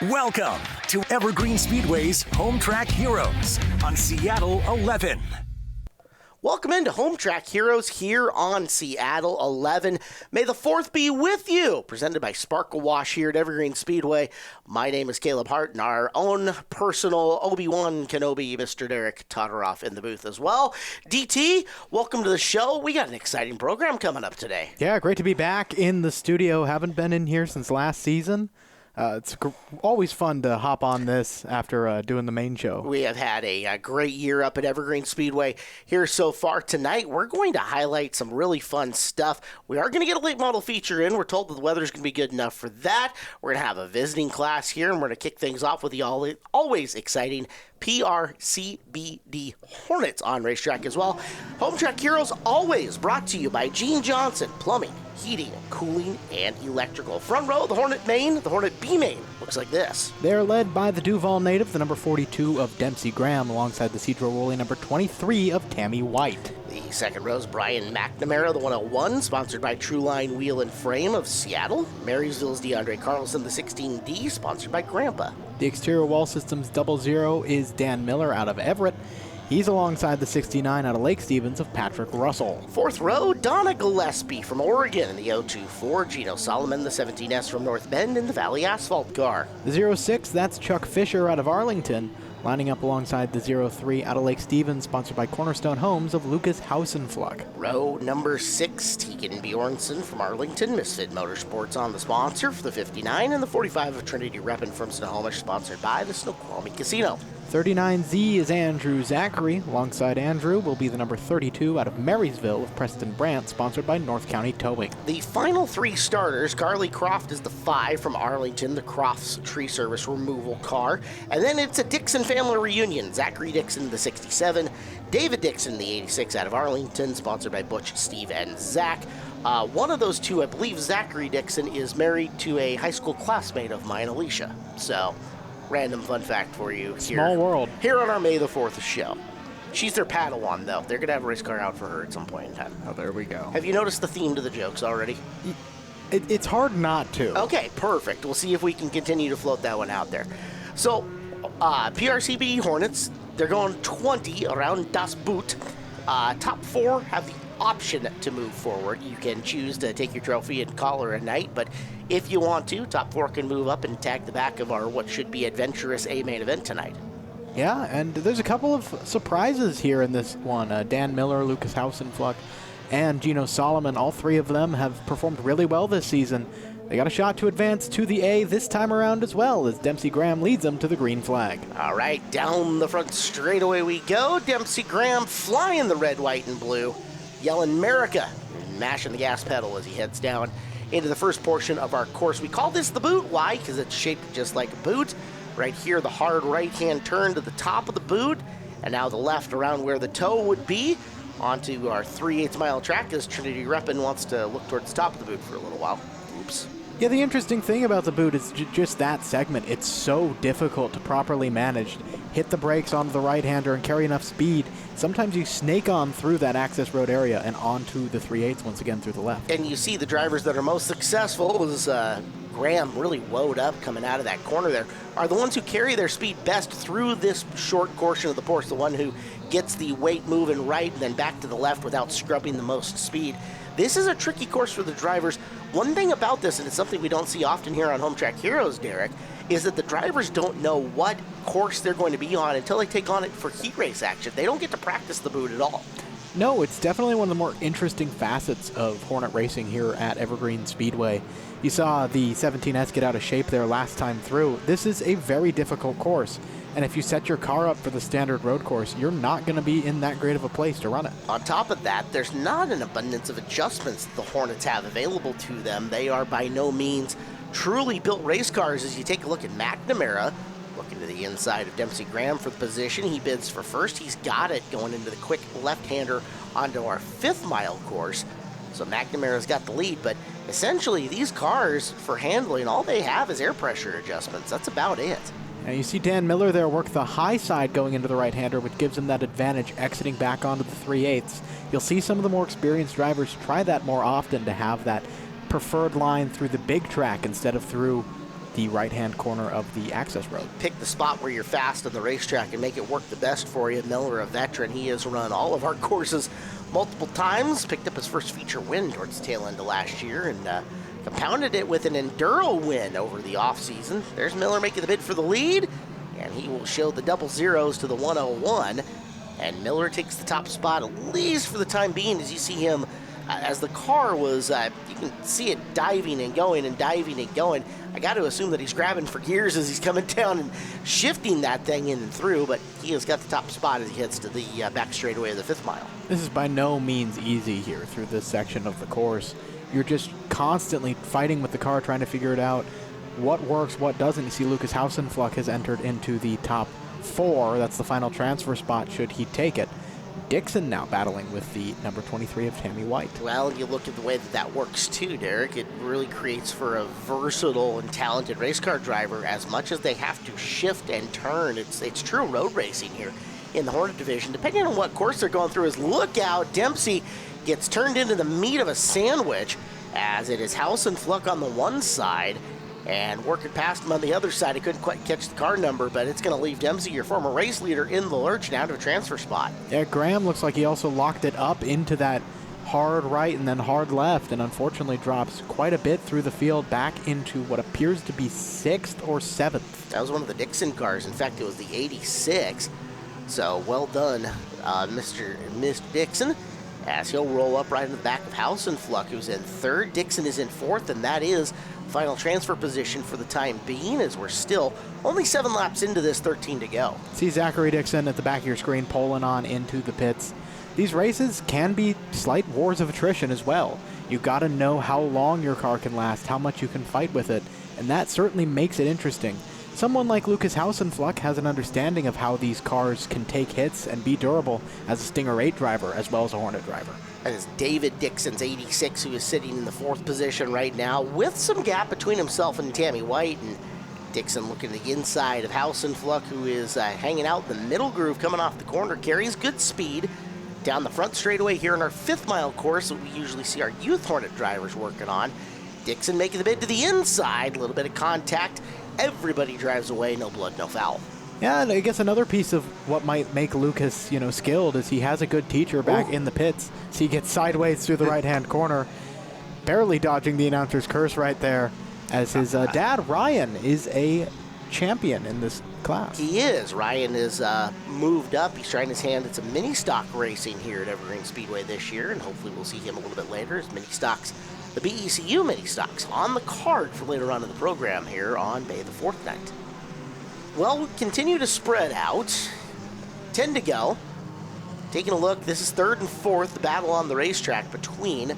Welcome to Evergreen Speedway's Home Track Heroes on Seattle 11. Welcome into Home Track Heroes here on Seattle 11. May the 4th be with you. Presented by Sparkle Wash here at Evergreen Speedway. My name is Caleb Hart, and our own personal Obi-Wan Kenobi, Mr. Derek Todoroff, in the booth as well. DT, welcome to the show. We got an exciting program coming up today. Yeah, great to be back in the studio. Haven't been in here since last season. It's always fun to hop on this after doing the main show. We have had a great year up at Evergreen Speedway here so far. Tonight, we're going to highlight some really fun stuff. We are going to get a late model feature in. We're told that the weather's going to be good enough for that. We're going to have a visiting class here, and we're going to kick things off with the always exciting PRCBD Hornets on racetrack as well. Home Track Heroes always brought to you by Gene Johnson Plumbing, Heating, Cooling, and Electrical. Front row, the Hornet main, the Hornet B main looks like this. They're led by the Duval native, the number 42 of Dempsey Graham, alongside the Cedro Woolley number 23 of Tammy White. The second row is Brian McNamara, the 101, sponsored by Trueline Wheel and Frame of Seattle. Marysville's DeAndre Carlson, the 16D, sponsored by Grandpa. The exterior wall systems 00 is Dan Miller out of Everett. He's alongside the 69 out of Lake Stevens of Patrick Russell. Fourth row, Donna Gillespie from Oregon in the 024. Gino Solomon, the 17S from North Bend in the Valley Asphalt car. The 06, that's Chuck Fisher out of Arlington, lining up alongside the 03 out of Lake Stevens, sponsored by Cornerstone Homes of Lucas Hausenfluck. Row number 6, Tegan Bjornsson from Arlington, Misfit Motorsports on the sponsor for the 59, and the 45 of Trinity Reppin from Snohomish, sponsored by the Snoqualmie Casino. 39Z is Andrew Zachary. Alongside Andrew will be the number 32 out of Marysville of Preston Brandt, sponsored by North County Towing. The final 3 starters, Carly Croft is the 5 from Arlington, the Crofts Tree Service removal car. And then it's a Dixon family reunion. Zachary Dixon, the 67, David Dixon, the 86 out of Arlington, sponsored by Butch, Steve, and Zach. One of those two, I believe Zachary Dixon, is married to a high school classmate of mine, Alicia. So, random fun fact for you here. Small world. Here on our May the 4th show. She's their Padawan, though. They're going to have a race car out for her at some point in time. Oh, there we go. Have you noticed the theme to the jokes already? It's hard not to. Okay, perfect. We'll see if we can continue to float that one out there. So, PRCB Hornets, they're going 20 around Das Boot. Top 4 have the option to move forward. You can choose to take your trophy and call her a night, but if you want to, top 4 can move up and tag the back of our what should be adventurous A main event tonight. Yeah, and there's a couple of surprises here in this one. Dan Miller, Lucas Hausenfluck, and Gino Solomon, all 3 of them have performed really well this season. They got a shot to advance to the A this time around as well, as Dempsey Graham leads them to the green flag. All right, down the front straightaway we go. Dempsey Graham flying the red, white, and blue, yelling America, mashing the gas pedal as he heads down into the first portion of our course. We call this the boot. Why? Because it's shaped just like a boot. Right here, the hard right-hand turn to the top of the boot, and now the left around where the toe would be, onto our 3/8 mile track as Trinity Reppin wants to look towards the top of the boot for a little while. Oops. Yeah, the interesting thing about the boot is just that segment. It's so difficult to properly manage. Hit the brakes onto the right-hander and carry enough speed. Sometimes you snake on through that access road area and onto the 3/8 once again through the left. And you see the drivers that are most successful was Graham really woed up coming out of that corner there, are the ones who carry their speed best through this short portion of the course, the one who gets the weight moving right and then back to the left without scrubbing the most speed. This is a tricky course for the drivers. One thing about this, and it's something we don't see often here on Home Track Heroes, Derek, is that the drivers don't know what course they're going to be on until they take on it for heat race action. They don't get to practice the boot at all. No, it's definitely one of the more interesting facets of Hornet racing here at Evergreen Speedway. You saw the 17S get out of shape there last time through. This is a very difficult course, and if you set your car up for the standard road course, you're not going to be in that great of a place to run it. On top of that, there's not an abundance of adjustments the Hornets have available to them. They are by no means truly built race cars. As you take a look at McNamara, looking to the inside of Dempsey Graham for the position. He bids for first. He's got it going into the quick left-hander onto our 5th mile course. So McNamara's got the lead, but essentially these cars, for handling, all they have is air pressure adjustments. That's about it. Now you see Dan Miller there work the high side going into the right-hander, which gives him that advantage exiting back onto the 3/8. You'll see some of the more experienced drivers try that more often to have that preferred line through the big track instead of through the right-hand corner of the access road. Pick the spot where you're fast on the racetrack and make it work the best for you. Miller, a veteran, he has run all of our courses multiple times, picked up his first feature win towards the tail end of last year, and compounded it with an enduro win over the offseason. There's Miller making the bid for the lead, and he will show the double zeros to the 101. And Miller takes the top spot, at least for the time being, as you see him, as the car was, you can see it diving and going and diving and going. I got to assume that he's grabbing for gears as he's coming down and shifting that thing in and through, but he has got the top spot as he heads to the back straightaway of the 5th mile. This is by no means easy here through this section of the course. You're just constantly fighting with the car, trying to figure it out. What works, what doesn't. You see Lucas Hausenfluck has entered into the top 4. That's the final transfer spot should he take it. Dixon now battling with the number 23 of Tammy White. Well, you look at the way that works too, Derek. It really creates for a versatile and talented race car driver. As much as they have to shift and turn, it's true road racing here in the Hornet division. Depending on what course they're going through, is look out, Dempsey gets turned into the meat of a sandwich, as it is Hausenfluck on the one side and working past him on the other side. He couldn't quite catch the car number, but it's going to leave Dempsey, your former race leader, in the lurch now to a transfer spot. Yeah, Graham looks like he also locked it up into that hard right and then hard left, and unfortunately drops quite a bit through the field back into what appears to be 6th or 7th. That was one of the Dixon cars. In fact, it was the 86. So well done, Mr. Dixon, as he'll roll up right in the back of Hausenfluck, who's in 3rd. Dixon is in 4th, and that is final transfer position for the time being, as we're still only 7 laps into this, 13 to go. See Zachary Dixon at the back of your screen pulling on into the pits. These races can be slight wars of attrition as well. You got to know how long your car can last, how much you can fight with it, and that certainly makes it interesting. Someone like Lucas Hausenfluck has an understanding of how these cars can take hits and be durable as a Stinger 8 driver as well as a Hornet driver. That is David Dixon's 86, who is sitting in the 4th position right now with some gap between himself and Tammy White. And Dixon looking at the inside of Hausenfluck, who is hanging out in the middle groove coming off the corner, carries good speed down the front straightaway here in our 5th mile course that we usually see our youth Hornet drivers working on. Dixon making the bid to the inside, a little bit of contact. Everybody drives away, no blood, no foul. Yeah, and I guess another piece of what might make Lucas, skilled is he has a good teacher back in the pits. So he gets sideways through the right-hand corner, barely dodging the announcer's curse right there, as his dad, Ryan, is a champion in this class. He is. Ryan is moved up. He's trying his hand at some mini stock racing here at Evergreen Speedway this year, and hopefully we'll see him a little bit later as mini stocks. The BECU mini stocks on the card for later on in the program here on May the 4th night. Well, we continue to spread out. 10 to go. Taking a look, this is 3rd and 4th, the battle on the racetrack between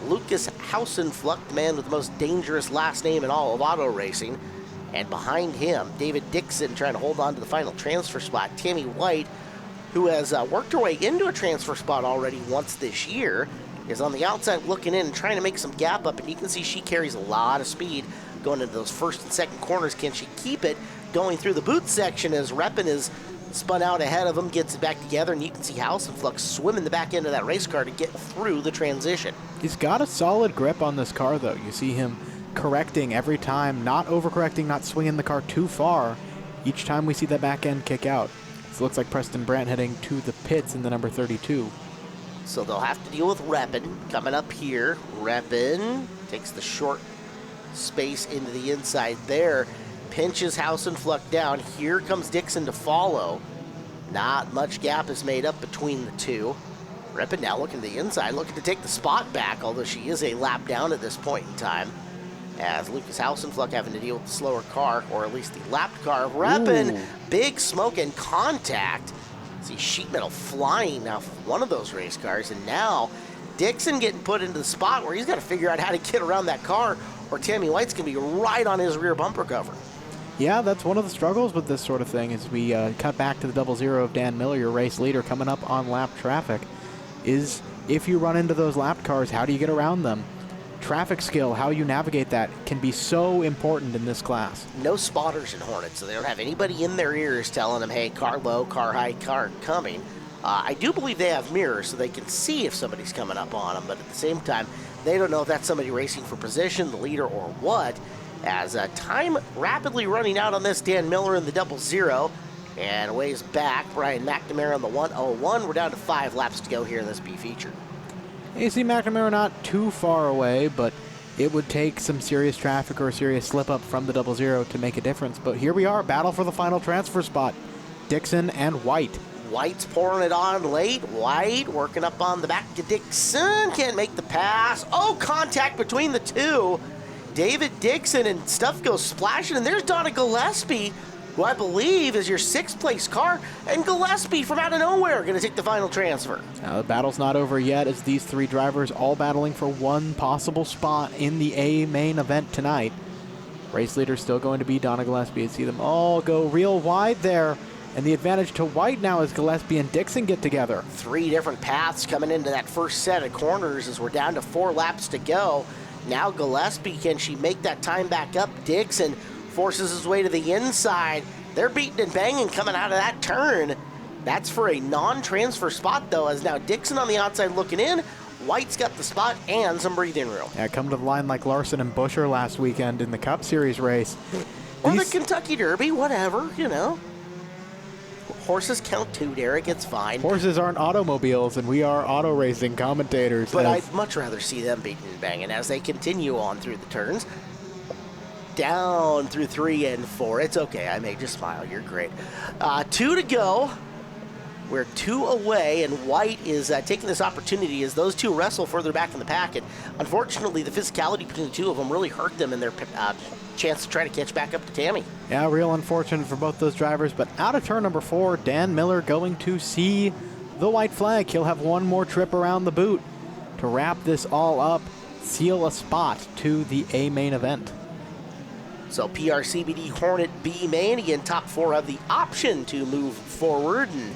Lucas Hausenfluck, the man with the most dangerous last name in all of auto racing, and behind him, David Dixon trying to hold on to the final transfer spot. Tammy White, who has worked her way into a transfer spot already once this year, is on the outside looking in and trying to make some gap up, and you can see she carries a lot of speed going into those 1st and 2nd corners. Can she keep it going through the boot section as Reppin is spun out ahead of him, gets it back together, and you can see Hausenfluck swimming the back end of that race car to get through the transition. He's got a solid grip on this car, though. You see him correcting every time, not overcorrecting, not swinging the car too far each time we see that back end kick out. So it looks like Preston Brandt heading to the pits in the number 32. So they'll have to deal with Reppin coming up here. Reppin takes the short space into the inside there, pinches Hausenfluck down. Here comes Dixon to follow. Not much gap is made up between the two. Reppin now looking to the inside, looking to take the spot back, although she is a lap down at this point in time. As Lucas Hausenfluck having to deal with the slower car, or at least the lapped car. Reppin, big smoke and contact. See sheet metal flying off one of those race cars, and now Dixon getting put into the spot where he's got to figure out how to get around that car, or Tammy White's going to be right on his rear bumper cover. Yeah, that's one of the struggles with this sort of thing as we cut back to the double zero of Dan Miller, your race leader, coming up on lap traffic, is if you run into those lapped cars, how do you get around them? Traffic skill, how you navigate that, can be so important in this class. No spotters in Hornet, so they don't have anybody in their ears telling them, hey, car low, car high, car coming. I do believe they have mirrors so they can see if somebody's coming up on them, but at the same time, they don't know if that's somebody racing for position, the leader, or what. As time rapidly running out on this, Dan Miller in the 00, and a ways back, Brian McNamara on the 101. We're down to 5 laps to go here in this B feature. AC McNamara not too far away, but it would take some serious traffic or a serious slip-up from the 00 to make a difference. But here we are, battle for the final transfer spot. Dixon and White. White's pouring it on late. White working up on the back to Dixon. Can't make the pass. Oh, contact between the two. David Dixon, and stuff goes splashing. And there's Donna Gillespie, who I believe is your 6th place car. And Gillespie from out of nowhere going to take the final transfer. Now, the battle's not over yet, as these 3 drivers all battling for one possible spot in the A main event tonight. Race leader still going to be Donna Gillespie. You see them all go real wide there. And the advantage to White now as Gillespie and Dixon get together. 3 different paths coming into that first set of corners as we're down to 4 laps to go. Now Gillespie, can she make that time back up? Dixon forces his way to the inside. They're beating and banging coming out of that turn. That's for a non-transfer spot, though, as now Dixon on the outside looking in. White's got the spot and some breathing room. Yeah, come to the line like Larson and Buscher last weekend in the Cup Series race. Or the Kentucky Derby, whatever, you know. Horses count too, Derek. It's fine. Horses aren't automobiles, and we are auto racing commentators. But I'd much rather see them beating and banging as they continue on through the turns. Down through 3 and 4. It's okay. I may just smile. You're great. 2 to go. We're 2 away, and White is taking this opportunity as those 2 wrestle further back in the pack. And unfortunately, the physicality between the 2 of them really hurt them in their chance to try to catch back up to Tammy. Yeah, real unfortunate for both those drivers. But out of turn number 4, Dan Miller going to see the white flag. He'll have one more trip around the boot to wrap this all up, seal a spot to the A main event. So PRCBD Hornet B main, again, top 4 have the option to move forward and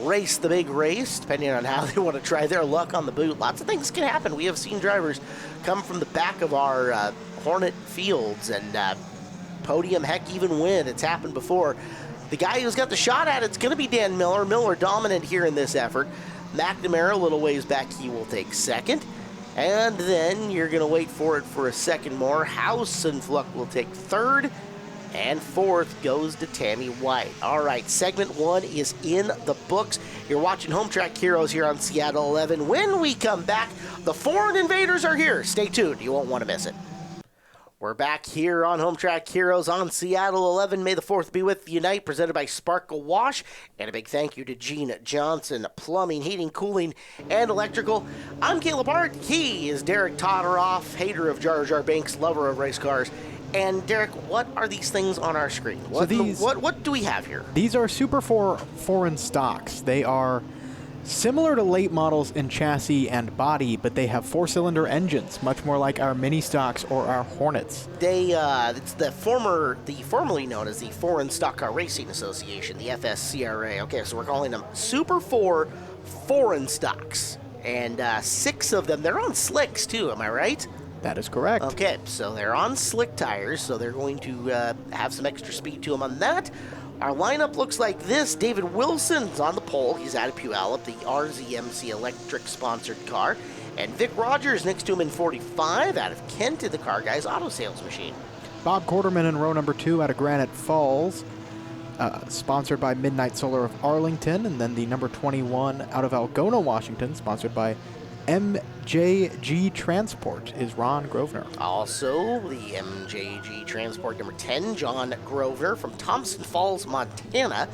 race the big race, depending on how they want to try their luck on the boot. Lots of things can happen. We have seen drivers come from the back of our Hornet fields and podium, heck, even win. It's happened before. The guy who's got the shot at it's going to be Dan Miller. Miller dominant here in this effort. McNamara a little ways back, he will take 2nd. And then you're going to wait for it for a second more. House and Fluck will take 3rd. And 4th goes to Tammy White. All right, segment 1 is in the books. You're watching Home Track Heroes here on Seattle 11. When we come back, the foreign invaders are here. Stay tuned. You won't want to miss it. We're back here on Home Track Heroes on Seattle 11. May the 4th be with you tonight, presented by Sparkle Wash. And a big thank you to Gene Johnson, Plumbing, Heating, Cooling, and Electrical. I'm Caleb Hart. He is Derek Todoroff, hater of Jar Jar Binks, lover of race cars. And Derek, what are these things on our screen? What do we have here? These are Super 4 foreign stocks. They are similar to late models in chassis and body, but they have 4-cylinder engines, much more like our mini stocks or our Hornets. It's the formerly known as the Foreign Stock Car Racing Association, the FSCRA. Okay, so we're calling them Super 4 foreign stocks, and 6 of them, they're on slicks too. Am I right? That is correct. Okay, so they're on slick tires, so they're going to have some extra speed to them on that. Our lineup looks like this. David Wilson's on the pole. He's out of Puyallup, the RZMC Electric-sponsored car. And Vic Rogers next to him in 45, out of Kent in the Car Guys Auto Sales Machine. Bob Quarterman in row number 2 out of Granite Falls, sponsored by Midnight Solar of Arlington. And then the number 21 out of Algona, Washington, sponsored by MJG Transport, is Ron Grosvenor. Also, the MJG Transport number 10, John Grosvenor from Thompson Falls, Montana.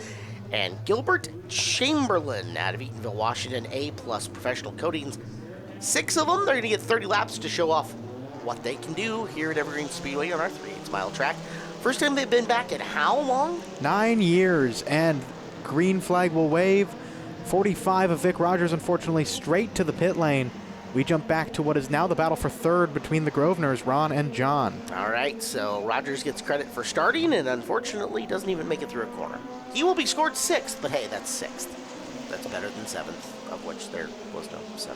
And Gilbert Chamberlain out of Eatonville, Washington, A-plus professional coatings. 6 of them, they're going to get 30 laps to show off what they can do here at Evergreen Speedway on our 3/8-mile track. First time they've been back in how long? 9 years, and green flag will wave. 45 of Vic Rogers, unfortunately, straight to the pit lane. We jump back to what is now the battle for 3rd between the Grosvenors, Ron and John. All right, so Rogers gets credit for starting and unfortunately doesn't even make it through a corner. He will be scored 6th, but hey, that's 6th. That's better than 7th, of which there was no 7th.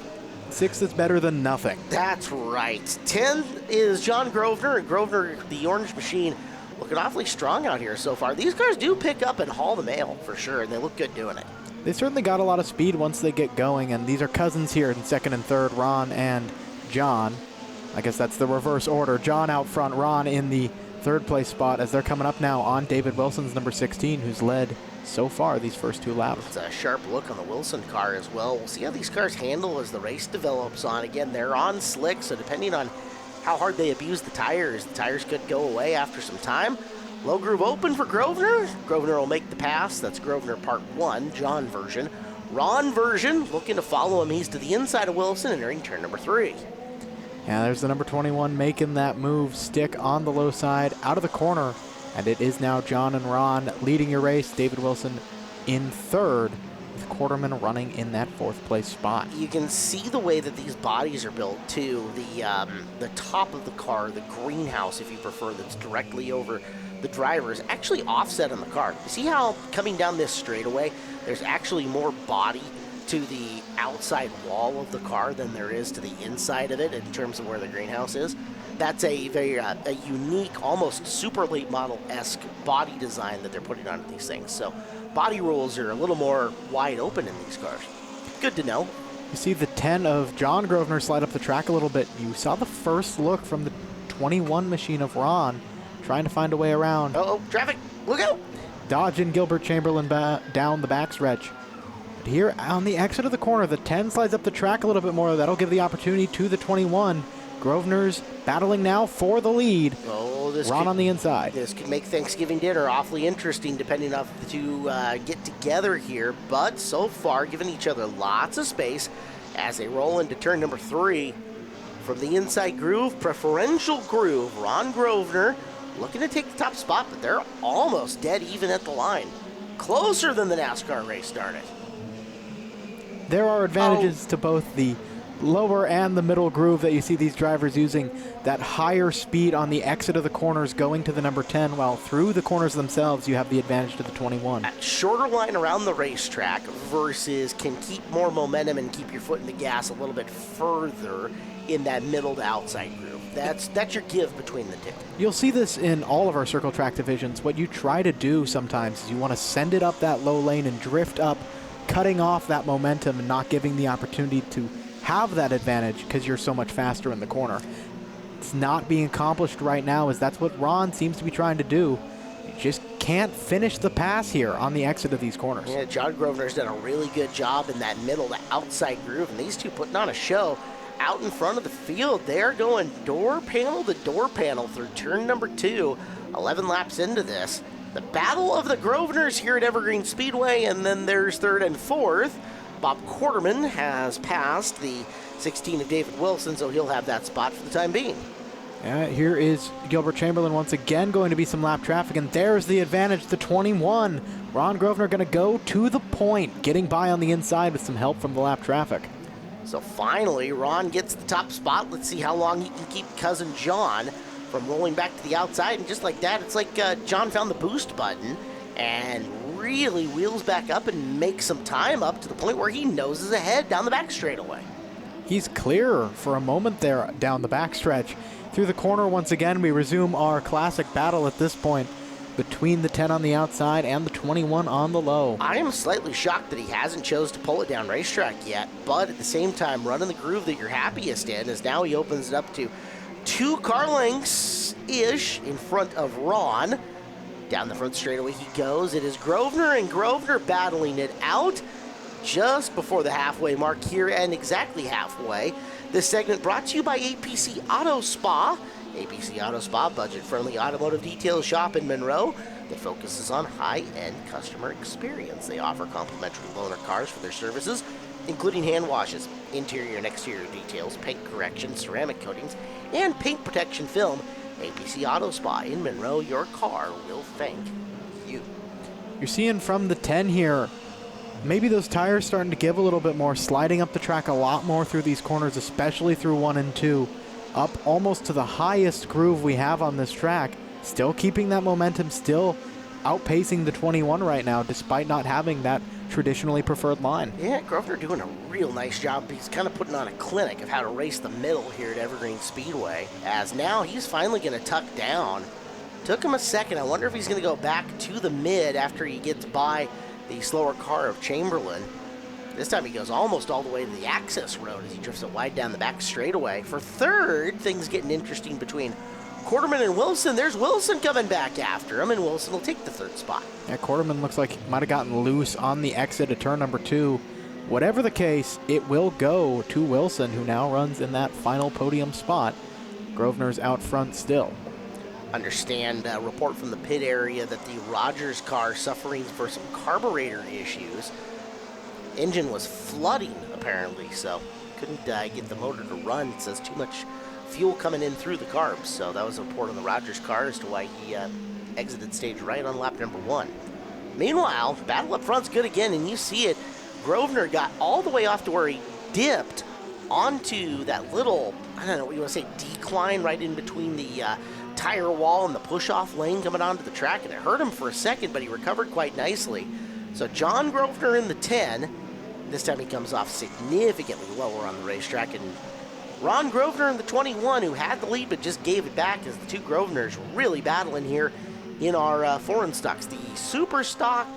6th is better than nothing. That's right. 10th is John Grosvenor, and Grosvenor, the Orange Machine, looking awfully strong out here so far. These cars do pick up and haul the mail for sure, and they look good doing it. They certainly got a lot of speed once they get going, and these are cousins here in 2nd and 3rd, Ron and John. I guess that's the reverse order. John out front, Ron in the third place spot as they're coming up now on David Wilson's number 16, who's led so far these first 2 laps. It's a sharp look on the Wilson car as well. We'll see how these cars handle as the race develops on. Again, they're on slick, so depending on how hard they abuse the tires could go away after some time. Low groove open for Grosvenor. Grosvenor will make the pass. That's Grosvenor Part 1, John version. Ron version looking to follow him. He's to the inside of Wilson, entering turn number 3. Yeah, there's the number 21 making that move, stick on the low side, out of the corner. And it is now John and Ron leading your race. David Wilson in third, with Quarterman running in that 4th place spot. You can see the way that these bodies are built too. The top of the car, the greenhouse, if you prefer, that's directly over the driver is actually offset on the car. You see how coming down this straightaway, there's actually more body to the outside wall of the car than there is to the inside of it in terms of where the greenhouse is. That's a very a unique, almost super late model-esque body design that they're putting onto these things. So body rolls are a little more wide open in these cars. Good to know. You see the 10 of John Grosvenor slide up the track a little bit. You saw the first look from the 21 machine of Ron trying to find a way around. Uh-oh, traffic, look out! Dodging Gilbert Chamberlain down the backstretch. But here on the exit of the corner, the 10 slides up the track a little bit more. That'll give the opportunity to the 21. Grosvenor's battling now for the lead. Oh, Ron on the inside. This could make Thanksgiving dinner awfully interesting depending on the two get together here. But so far, giving each other lots of space as they roll into turn number 3. From the inside groove, preferential groove, Ron Grosvenor looking to take the top spot, but they're almost dead even at the line. Closer than the NASCAR race started. There are advantages to both the lower and the middle groove that you see these drivers using. That higher speed on the exit of the corners going to the number 10, while through the corners themselves you have the advantage to the 21. Shorter line around the racetrack versus can keep more momentum and keep your foot in the gas a little bit further in that middle to outside groove. That's your give between the two. You'll see this in all of our circle track divisions. What you try to do sometimes is you want to send it up that low lane and drift up, cutting off that momentum and not giving the opportunity to have that advantage because you're so much faster in the corner. It's not being accomplished right now, as that's what Ron seems to be trying to do. You just can't finish the pass here on the exit of these corners. Yeah, John Grosvenor's done a really good job in that middle to outside groove, and these two putting on a show out in front of the field. They're going door panel to door panel through turn number 2, 11 laps into this. The battle of the Grosvenors here at Evergreen Speedway, and then there's 3rd and 4th. Bob Quarterman has passed the 16 of David Wilson, so he'll have that spot for the time being. Here is Gilbert Chamberlain once again going to be some lap traffic, and there's the advantage, the 21. Ron Grosvenor going to go to the point, getting by on the inside with some help from the lap traffic. So finally, Ron gets the top spot. Let's see how long he can keep cousin John from rolling back to the outside. And just like that, it's like John found the boost button and really wheels back up and makes some time up to the point where he noses ahead down the back straightaway. He's clear for a moment there down the backstretch. Through the corner once again, we resume our classic battle at this point between the 10 on the outside and the 21 on the low. I am slightly shocked that he hasn't chose to pull it down racetrack yet, but at the same time, running the groove that you're happiest in is now he opens it up to 2 car lengths-ish in front of Ron. Down the front straightaway he goes. It is Grosvenor and Grosvenor battling it out just before the halfway mark here, and exactly halfway. This segment brought to you by APC Auto Spa. APC Auto Spa, budget-friendly automotive detail shop in Monroe that focuses on high-end customer experience. They offer complimentary loaner cars for their services, including hand washes, interior and exterior details, paint correction, ceramic coatings, and paint protection film. APC Auto Spa in Monroe, your car will thank you. You're seeing from the 10 here, maybe those tires starting to give a little bit more, sliding up the track a lot more through these corners, especially through 1 and 2. Up almost to the highest groove we have on this track. Still keeping that momentum, still outpacing the 21 right now, despite not having that traditionally preferred line. Yeah, Grosvenor doing a real nice job. He's kind of putting on a clinic of how to race the middle here at Evergreen Speedway, as now he's finally going to tuck down. Took him a second. I wonder if he's going to go back to the mid after he gets by the slower car of Chamberlain. This time he goes almost all the way to the access road as he drifts it wide down the back straightaway. For 3rd, things getting interesting between Quarterman and Wilson. There's Wilson coming back after him, and Wilson will take the third spot. Yeah, Quarterman looks like he might have gotten loose on the exit at turn number 2. Whatever the case, it will go to Wilson, who now runs in that final podium spot. Grosvenor's out front still. Understand a report from the pit area that the Rogers car suffering for some carburetor issues. Engine was flooding, apparently, so couldn't get the motor to run. It says too much fuel coming in through the carbs, so that was a report on the Rogers car as to why he exited stage right on lap number 1. Meanwhile, battle up front's good again, and you see it. Grosvenor got all the way off to where he dipped onto that little, I don't know what you want to say, decline right in between the tire wall and the push-off lane coming onto the track, and it hurt him for a second, but he recovered quite nicely. So John Grosvenor in the 10. This time he comes off significantly lower on the racetrack, and Ron Grosvenor in the 21, who had the lead but just gave it back, as the two Grosvenors really battling here in our foreign stocks. The Super Stock,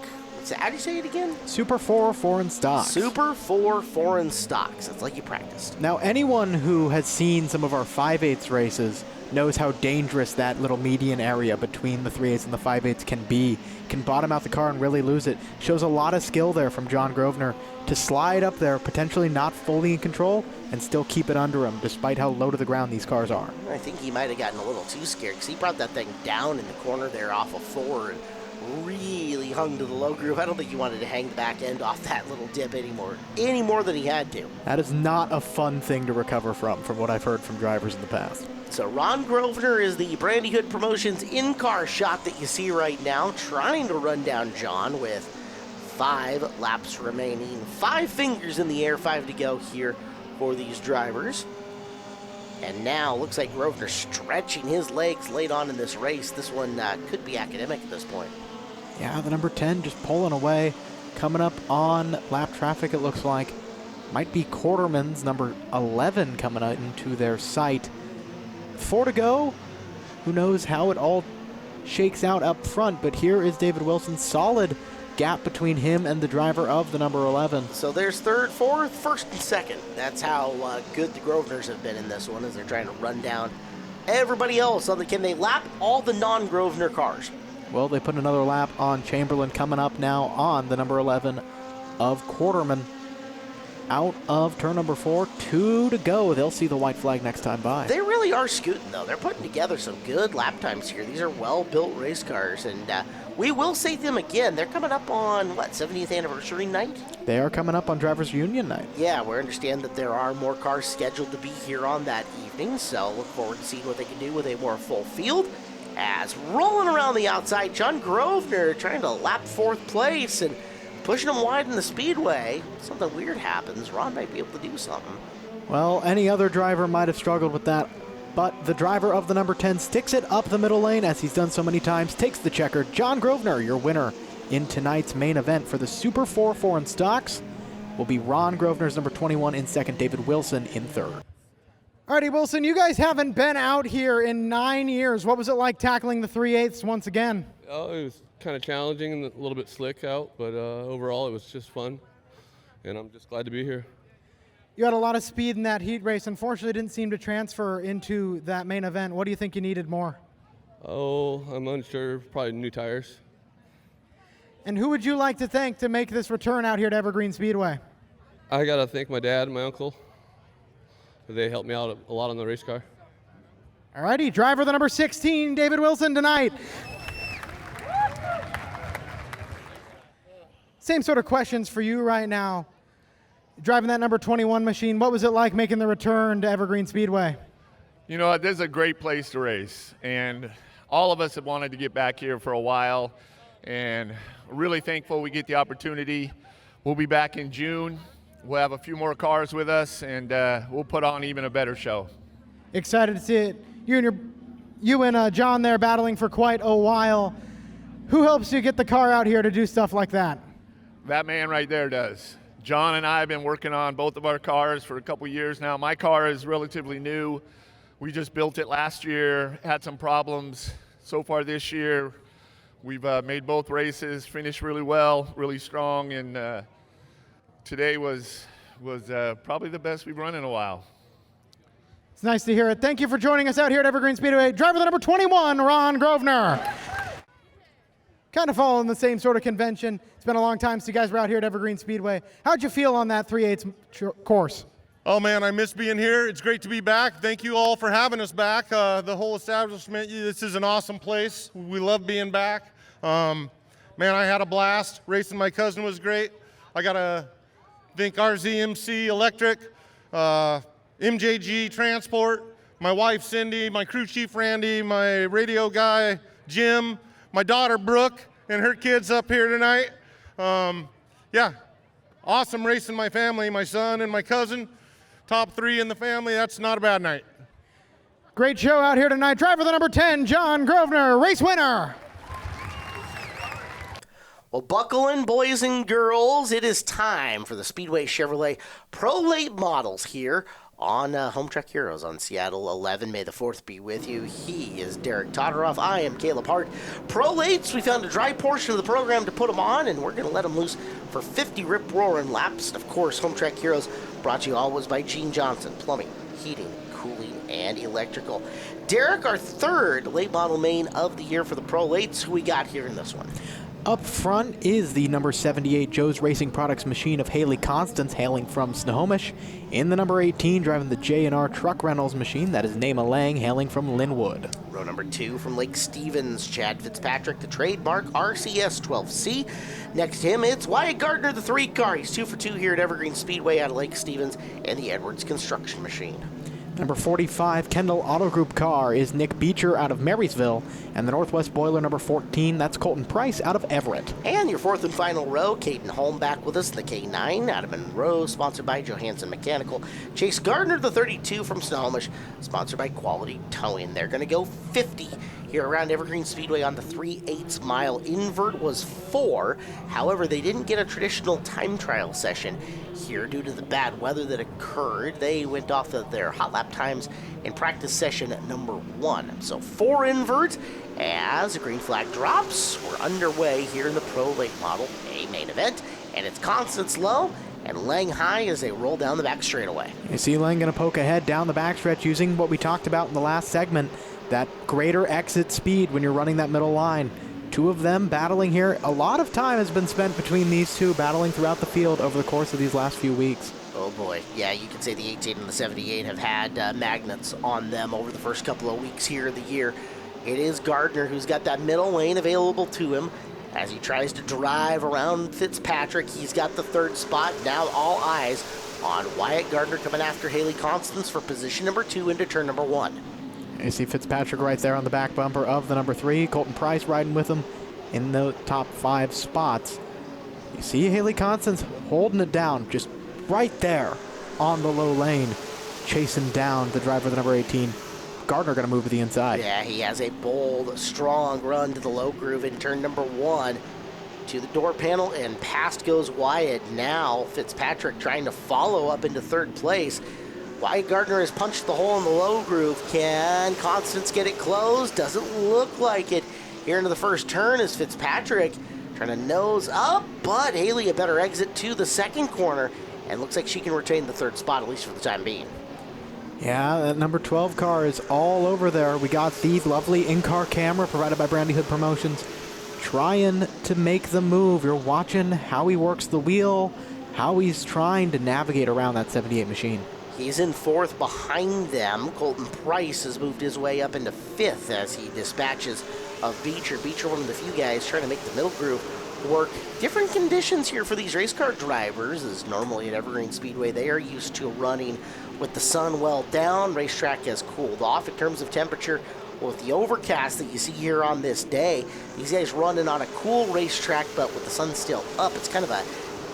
how do you say it again? Super 4 foreign stocks. Super 4 foreign stocks. It's like you practiced. Now, anyone who has seen some of our 5/8 races knows how dangerous that little median area between the 3/8 and the 5/8 can be. Can bottom out the car and really lose it. Shows a lot of skill there from John Grosvenor to slide up there, potentially not fully in control, and still keep it under him, despite how low to the ground these cars are. I think he might have gotten a little too scared, because he brought that thing down in the corner there off of 4 and really hung to the low groove. I don't think he wanted to hang the back end off that little dip any more than he had to. That is not a fun thing to recover from what I've heard from drivers in the past. So Ron Grosvenor is the Brandy Hood Promotions in-car shot that you see right now, trying to run down John with 5 laps remaining. 5 fingers in the air, 5 to go here for these drivers. And now looks like Grosvenor stretching his legs late on in this race. This one could be academic at this point. Yeah, the number 10 just pulling away. Coming up on lap traffic, it looks like. Might be Quarterman's number 11 coming out into their sight. 4 to go. Who knows how it all shakes out up front, but here is David Wilson's solid gap between him and the driver of the number 11. So there's third, fourth, first, and second. That's how good the Grosvenors have been in this one, as they're trying to run down everybody else. Can they lap all the non-Grosvenor cars? Well, they put another lap on Chamberlain, coming up now on the number 11 of Quarterman. Out of turn number 4, 2 to go. They'll see the white flag next time by. They really are scooting, though. They're putting together some good lap times here. These are well-built race cars, and we will say them again. They're coming up on, 70th anniversary night? They are coming up on Drivers' Union night. Yeah, we understand that there are more cars scheduled to be here on that evening, so look forward to seeing what they can do with a more full field. As rolling around the outside, John Grosvenor trying to lap 4th place and pushing him wide in the speedway. Something weird happens. Ron might be able to do something. Well, any other driver might have struggled with that, but the driver of the number 10 sticks it up the middle lane, as he's done so many times, takes the checker. John Grosvenor, your winner in tonight's main event for the Super 4 foreign stocks, will be Ron Grosvenor's number 21 in second, David Wilson in third. Alrighty, Wilson, you guys haven't been out here in 9 years. What was it like tackling the 3/8 once again? Oh, it was kind of challenging and a little bit slick out, but overall it was just fun, and I'm just glad to be here. You had a lot of speed in that heat race. Unfortunately, didn't seem to transfer into that main event. What do you think you needed more? Oh, I'm unsure. Probably new tires. And who would you like to thank to make this return out here to Evergreen Speedway? I got to thank my dad and my uncle. They helped me out a lot on the race car. Alrighty, driver the number 16, David Wilson tonight. Same sort of questions for you right now. Driving that number 21 machine, what was it like making the return to Evergreen Speedway? You know, this is a great place to race, and all of us have wanted to get back here for a while, and really thankful we get the opportunity. We'll be back in June. We'll have a few more cars with us, and we'll put on even a better show. Excited to see it. You and John there battling for quite a while. Who helps you get the car out here to do stuff like that? That man right there does. John and I have been working on both of our cars for a couple years now. My car is relatively new. We just built it last year, had some problems. So far this year, we've made both races, finished really well, really strong, and today was probably the best we've run in a while. It's nice to hear it. Thank you for joining us out here at Evergreen Speedway. Driver the number 21, Ron Grosvenor. Kind of following the same sort of convention. It's been a long time since you guys were out here at Evergreen Speedway. How'd you feel on that 3/8 course? Oh man, I miss being here. It's great to be back. Thank you all for having us back. The whole establishment, this is an awesome place. We love being back. Man, I had a blast. Racing my cousin was great. I got to thank RZMC Electric, MJG Transport, my wife Cindy, my crew chief Randy, my radio guy Jim, my daughter Brooke, and her kids up here tonight. Yeah, awesome racing my family, my son and my cousin. Top 3 in the family. That's not a bad night. Great show out here tonight. Driver the number 10, John Grosvenor, race winner. Well, buckle in, boys and girls. It is time for the Speedway Chevrolet Pro Late Models here on Home Track Heroes on Seattle 11. May the 4th be with you. He is Derek Todoroff. I am Caleb Hart. Pro Lates, we found a dry portion of the program to put them on, and we're going to let them loose for 50 rip-roaring laps. And, of course, Home Track Heroes brought to you always by Gene Johnson, plumbing, heating, cooling, and electrical. Derek, our 3rd late model main of the year for the Pro Lates. Who we got here in this one? Up front is the number 78 Joe's Racing Products machine of Haley Constance, hailing from Snohomish. In the number 18, driving the J&R Truck Rentals machine, that is Naima Lang, hailing from Linwood. Row number 2 from Lake Stevens, Chad Fitzpatrick, the trademark RCS 12C. Next to him, it's Wyatt Gardner, the 3 car. He's 2 for 2 here at Evergreen Speedway out of Lake Stevens, and the Edwards Construction Machine. Number 45, Kendall Auto Group car, is Nick Beecher out of Marysville. And the Northwest Boiler number 14, that's Colton Price out of Everett. And your 4th and final row, Caden Holm back with us in the K9 out of Monroe, sponsored by Johansson Mechanical. Chase Gardner, the 32 from Snohomish, sponsored by Quality Towing. They're going to go 50 here around Evergreen Speedway on the 3/8 mile. Invert was 4. However, they didn't get a traditional time trial session here due to the bad weather that occurred. They went off of their hot lap times in practice session number 1. So 4 inverts as a green flag drops. We're underway here in the Pro Late Model A main event, and it's Constance low and Lang high as they roll down the back straightaway. You see Lang going to poke ahead down the backstretch using what we talked about in the last segment, that greater exit speed when you're running that middle line. 2 of them battling here. A lot of time has been spent between these 2 battling throughout the field over the course of these last few weeks. Oh boy, yeah, you could say the 18 and the 78 have had magnets on them over the first couple of weeks here of the year. It is Gardner who's got that middle lane available to him as he tries to drive around Fitzpatrick. He's got the 3rd spot. Now all eyes on Wyatt Gardner coming after Haley Constance for position number 2 into turn number 1. You see Fitzpatrick right there on the back bumper of the number 3. Colton Price riding with him in the top 5 spots. You see Haley Constance holding it down just right there on the low lane, chasing down the driver of the number 18. Gardner going to move to the inside. Yeah, he has a bold, strong run to the low groove in turn number 1 to the door panel, and past goes Wyatt. Now Fitzpatrick trying to follow up into 3rd place. Wyatt Gardner has punched the hole in the low groove. Can Constance get it closed? Doesn't look like it. Here into the first turn is Fitzpatrick trying to nose up, but Haley a better exit to the 2nd corner, and looks like she can retain the 3rd spot, at least for the time being. Yeah, that number 12 car is all over there. We got the lovely in-car camera provided by Brandy Hood Promotions trying to make the move. You're watching how he works the wheel, how he's trying to navigate around that 78 machine. He's in 4th behind them. Colton Price has moved his way up into 5th as he dispatches of Beecher. Beecher, one of the few guys trying to make the middle groove work. Different conditions here for these race car drivers, as normally at Evergreen Speedway they are used to running with the sun well down. Racetrack has cooled off in terms of temperature. Well, with the overcast that you see here on this day, these guys running on a cool racetrack, but with the sun still up, it's kind of a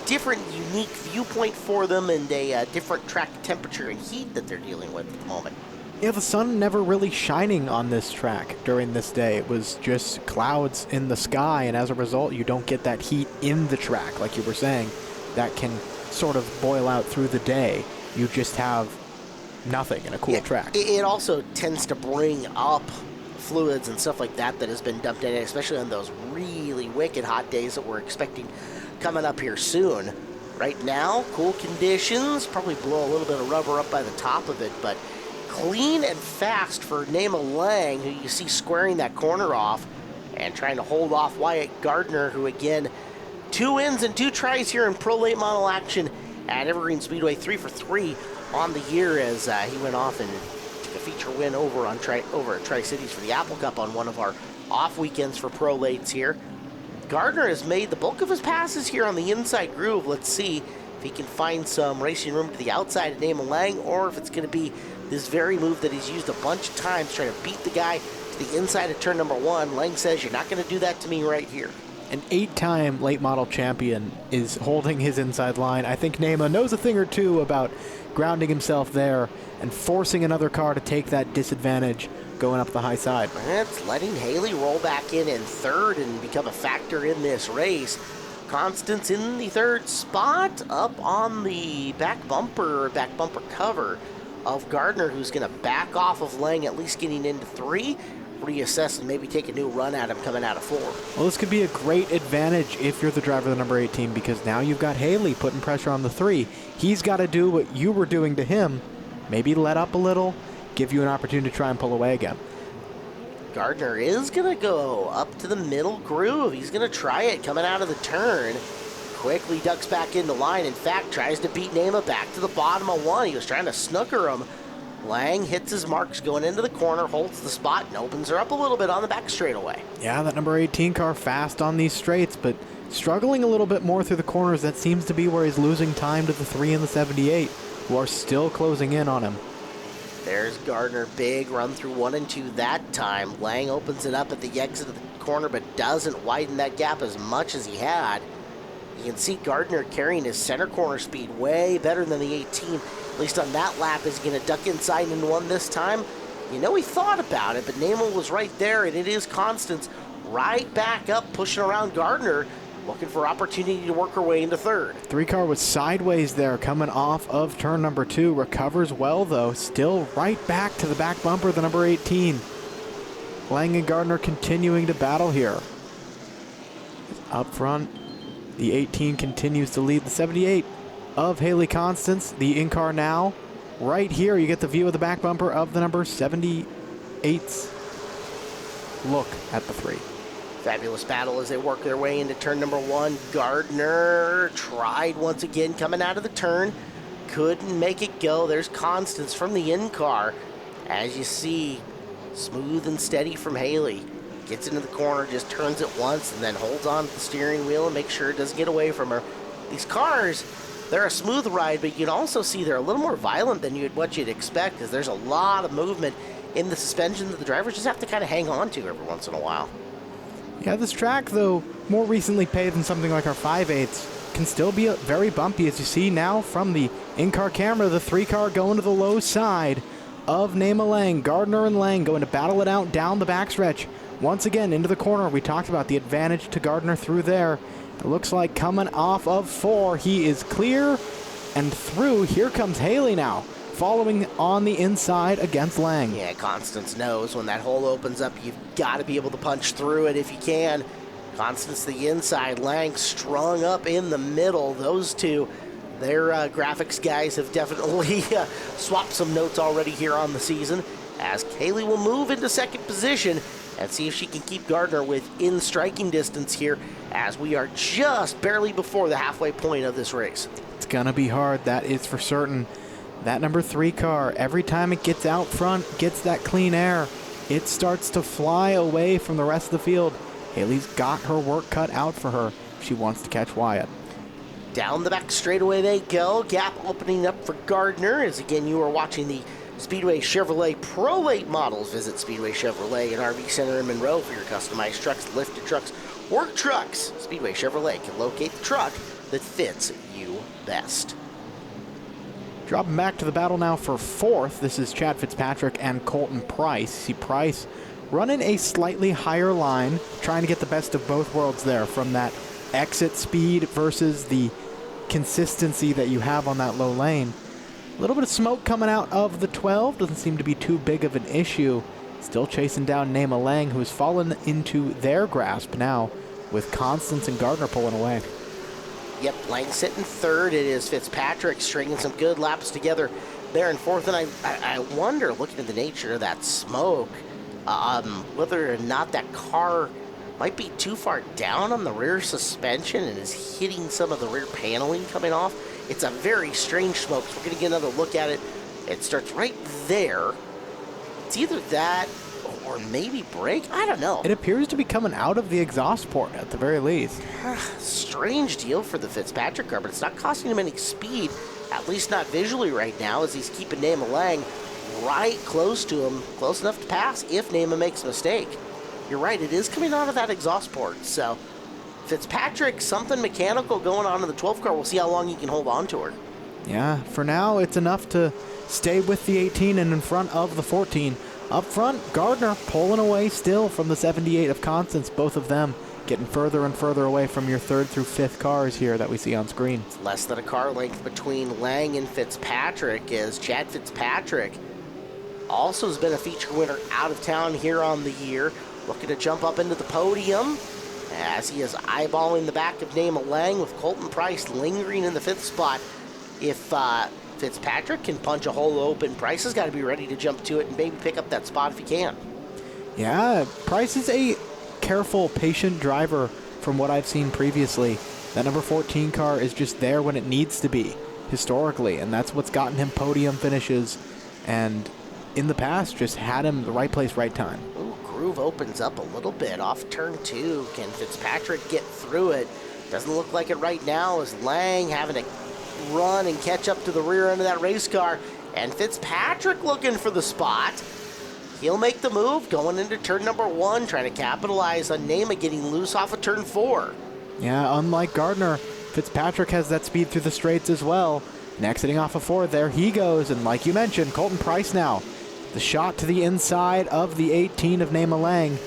different, unique viewpoint for them, and a different track temperature and heat that they're dealing with at the moment. Yeah, the sun never really shining on this track during this day. It was just clouds in the sky, and as a result, you don't get that heat in the track, like you were saying, that can sort of boil out through the day. You just have nothing in a cool track. It also tends to bring up fluids and stuff like that that has been dumped in it, especially on those really wicked hot days that we're expecting coming up here soon. Right now, cool conditions, probably blow a little bit of rubber up by the top of it, but clean and fast for Nema Lang, who you see squaring that corner off and trying to hold off Wyatt Gardner, who again, 2 wins and 2 tries here in Pro Late Model action at Evergreen Speedway, 3 for 3 on the year as he went off and took a feature win over at Tri-Cities for the Apple Cup on one of our off weekends for Pro Lates here. Gardner has made the bulk of his passes here on the inside groove. Let's see if he can find some racing room to the outside of Nema Lang, or if it's going to be this very move that he's used a bunch of times, trying to beat the guy to the inside of turn number 1. Lang says, "You're not going to do that to me right here." An 8-time late model champion is holding his inside line. I think Nema knows a thing or two about grounding himself there and forcing another car to take that disadvantage going up the high side. It's letting Haley roll back in 3rd and become a factor in this race. Constance in the 3rd spot, up on the back bumper cover of Gardner, who's going to back off of Lang, at least getting into 3. Reassess and maybe take a new run at him coming out of 4. Well, this could be a great advantage if you're the driver of the number 18, because now you've got Haley putting pressure on the 3. He's got to do what you were doing to him, maybe let up a little, give you an opportunity to try and pull away again. Gardner is going to go up to the middle groove. He's going to try it coming out of the turn. Quickly ducks back into line. In fact, tries to beat Nema back to the bottom of 1. He was trying to snooker him. Lang hits his marks going into the corner, holds the spot, and opens her up a little bit on the back straightaway. Yeah, that number 18 car fast on these straights, but struggling a little bit more through the corners. That seems to be where he's losing time to the 3 and the 78, who are still closing in on him. There's Gardner, big run through 1 and 2 that time. Lang opens it up at the exit of the corner, but doesn't widen that gap as much as he had. You can see Gardner carrying his center corner speed way better than the 18. At least on that lap. Is he going to duck inside into 1 this time? You know, he thought about it, but Nema was right there, and it is Constance right back up, pushing around Gardner, looking for opportunity to work her way into 3rd. 3 car was sideways there coming off of turn number 2. Recovers well, though. Still right back to the back bumper of the number 18. Lang and Gardner continuing to battle here. Up front, the 18 continues to lead the 78 of Haley Constance. The in-car now. Right here, you get the view of the back bumper of the number 78's look at the 3. Fabulous battle as they work their way into turn number 1. Gardner tried once again coming out of the turn. Couldn't make it go. There's Constance from the in-car. As you see, smooth and steady from Haley. Gets into the corner, just turns it once, and then holds on to the steering wheel and makes sure it doesn't get away from her. These cars, they're a smooth ride, but you'd also see they're a little more violent than what you'd expect, because there's a lot of movement in the suspension that the drivers just have to kind of hang on to every once in a while. Yeah, this track, though more recently paved than something like our 5/8, can still be very bumpy, as you see now from the in-car camera. The 3 car going to the low side of Nema Lang. Gardner and Lang going to battle it out down the backstretch. Once again, into the corner. We talked about the advantage to Gardner through there. It looks like coming off of 4, he is clear and through. Here comes Haley now, following on the inside against Lang. Yeah, Constance knows when that hole opens up, you've got to be able to punch through it if you can. Constance the inside, Lang strung up in the middle. Those two, their graphics guys have definitely swapped some notes already here on the season, as Haley will move into 2nd position and see if she can keep Gardner within striking distance here, as we are just barely before the halfway point of this race. It's going to be hard, that is for certain. That number 3 car, every time it gets out front, gets that clean air, it starts to fly away from the rest of the field. Haley's got her work cut out for her if she wants to catch Wyatt. Down the back straightaway they go. Gap opening up for Gardner, as again you are watching the Speedway Chevrolet Pro Late models. Visit Speedway Chevrolet and RV Center in Monroe for your customized trucks, lifted trucks, work trucks. Speedway Chevrolet can locate the truck that fits you best. Dropping back to the battle now for 4th. This is Chad Fitzpatrick and Colton Price. See Price running a slightly higher line, trying to get the best of both worlds there, from that exit speed versus the consistency that you have on that low lane. A little bit of smoke coming out of the 12. Doesn't seem to be too big of an issue. Still chasing down Nema Lang, who's fallen into their grasp now, with Constance and Gardner pulling away. Yep, Lang sitting 3rd. It is Fitzpatrick stringing some good laps together there in fourth, and I wonder, looking at the nature of that smoke, whether or not that car might be too far down on the rear suspension and is hitting some of the rear paneling coming off. It's a very strange smoke, so we're going to get another look at it. It starts right there. It's either that or maybe brake. I don't know. It appears to be coming out of the exhaust port at the very least. Strange deal for the Fitzpatrick car, but it's not costing him any speed, at least not visually right now, as he's keeping Nema Lang right close to him, close enough to pass if Nema makes a mistake. You're right, it is coming out of that exhaust port. So Fitzpatrick, something mechanical going on in the 12 car. We'll see how long he can hold on to her. Yeah, for now it's enough to stay with the 18 and in front of the 14. Up front, Gardner pulling away still from the 78 of Constance, both of them getting further and further away from your third through fifth cars here that we see on screen. It's less than a car length between Lang and Fitzpatrick, as Chad Fitzpatrick also has been a feature winner out of town here on the year, looking to jump up into the podium as he is eyeballing the back of Nema Lang with Colton Price lingering in the fifth spot. If Fitzpatrick can punch a hole open, Price has got to be ready to jump to it and maybe pick up that spot if he can. Yeah, Price is a careful, patient driver from what I've seen previously. That number 14 car is just there when it needs to be, historically, and that's what's gotten him podium finishes, and in the past just had him the right place, right time. Ooh, groove opens up a little bit off turn 2. Can Fitzpatrick get through it? Doesn't look like it right now, as Lang having to run and catch up to the rear end of that race car, and Fitzpatrick looking for the spot. He'll make the move going into turn number 1, trying to capitalize on Nema getting loose off of turn 4. Yeah, unlike Gardner, Fitzpatrick has that speed through the straights as well. And exiting off of 4, there he goes. And like you mentioned, Colton Price now. The shot to the inside of the 18 of Nema Lang.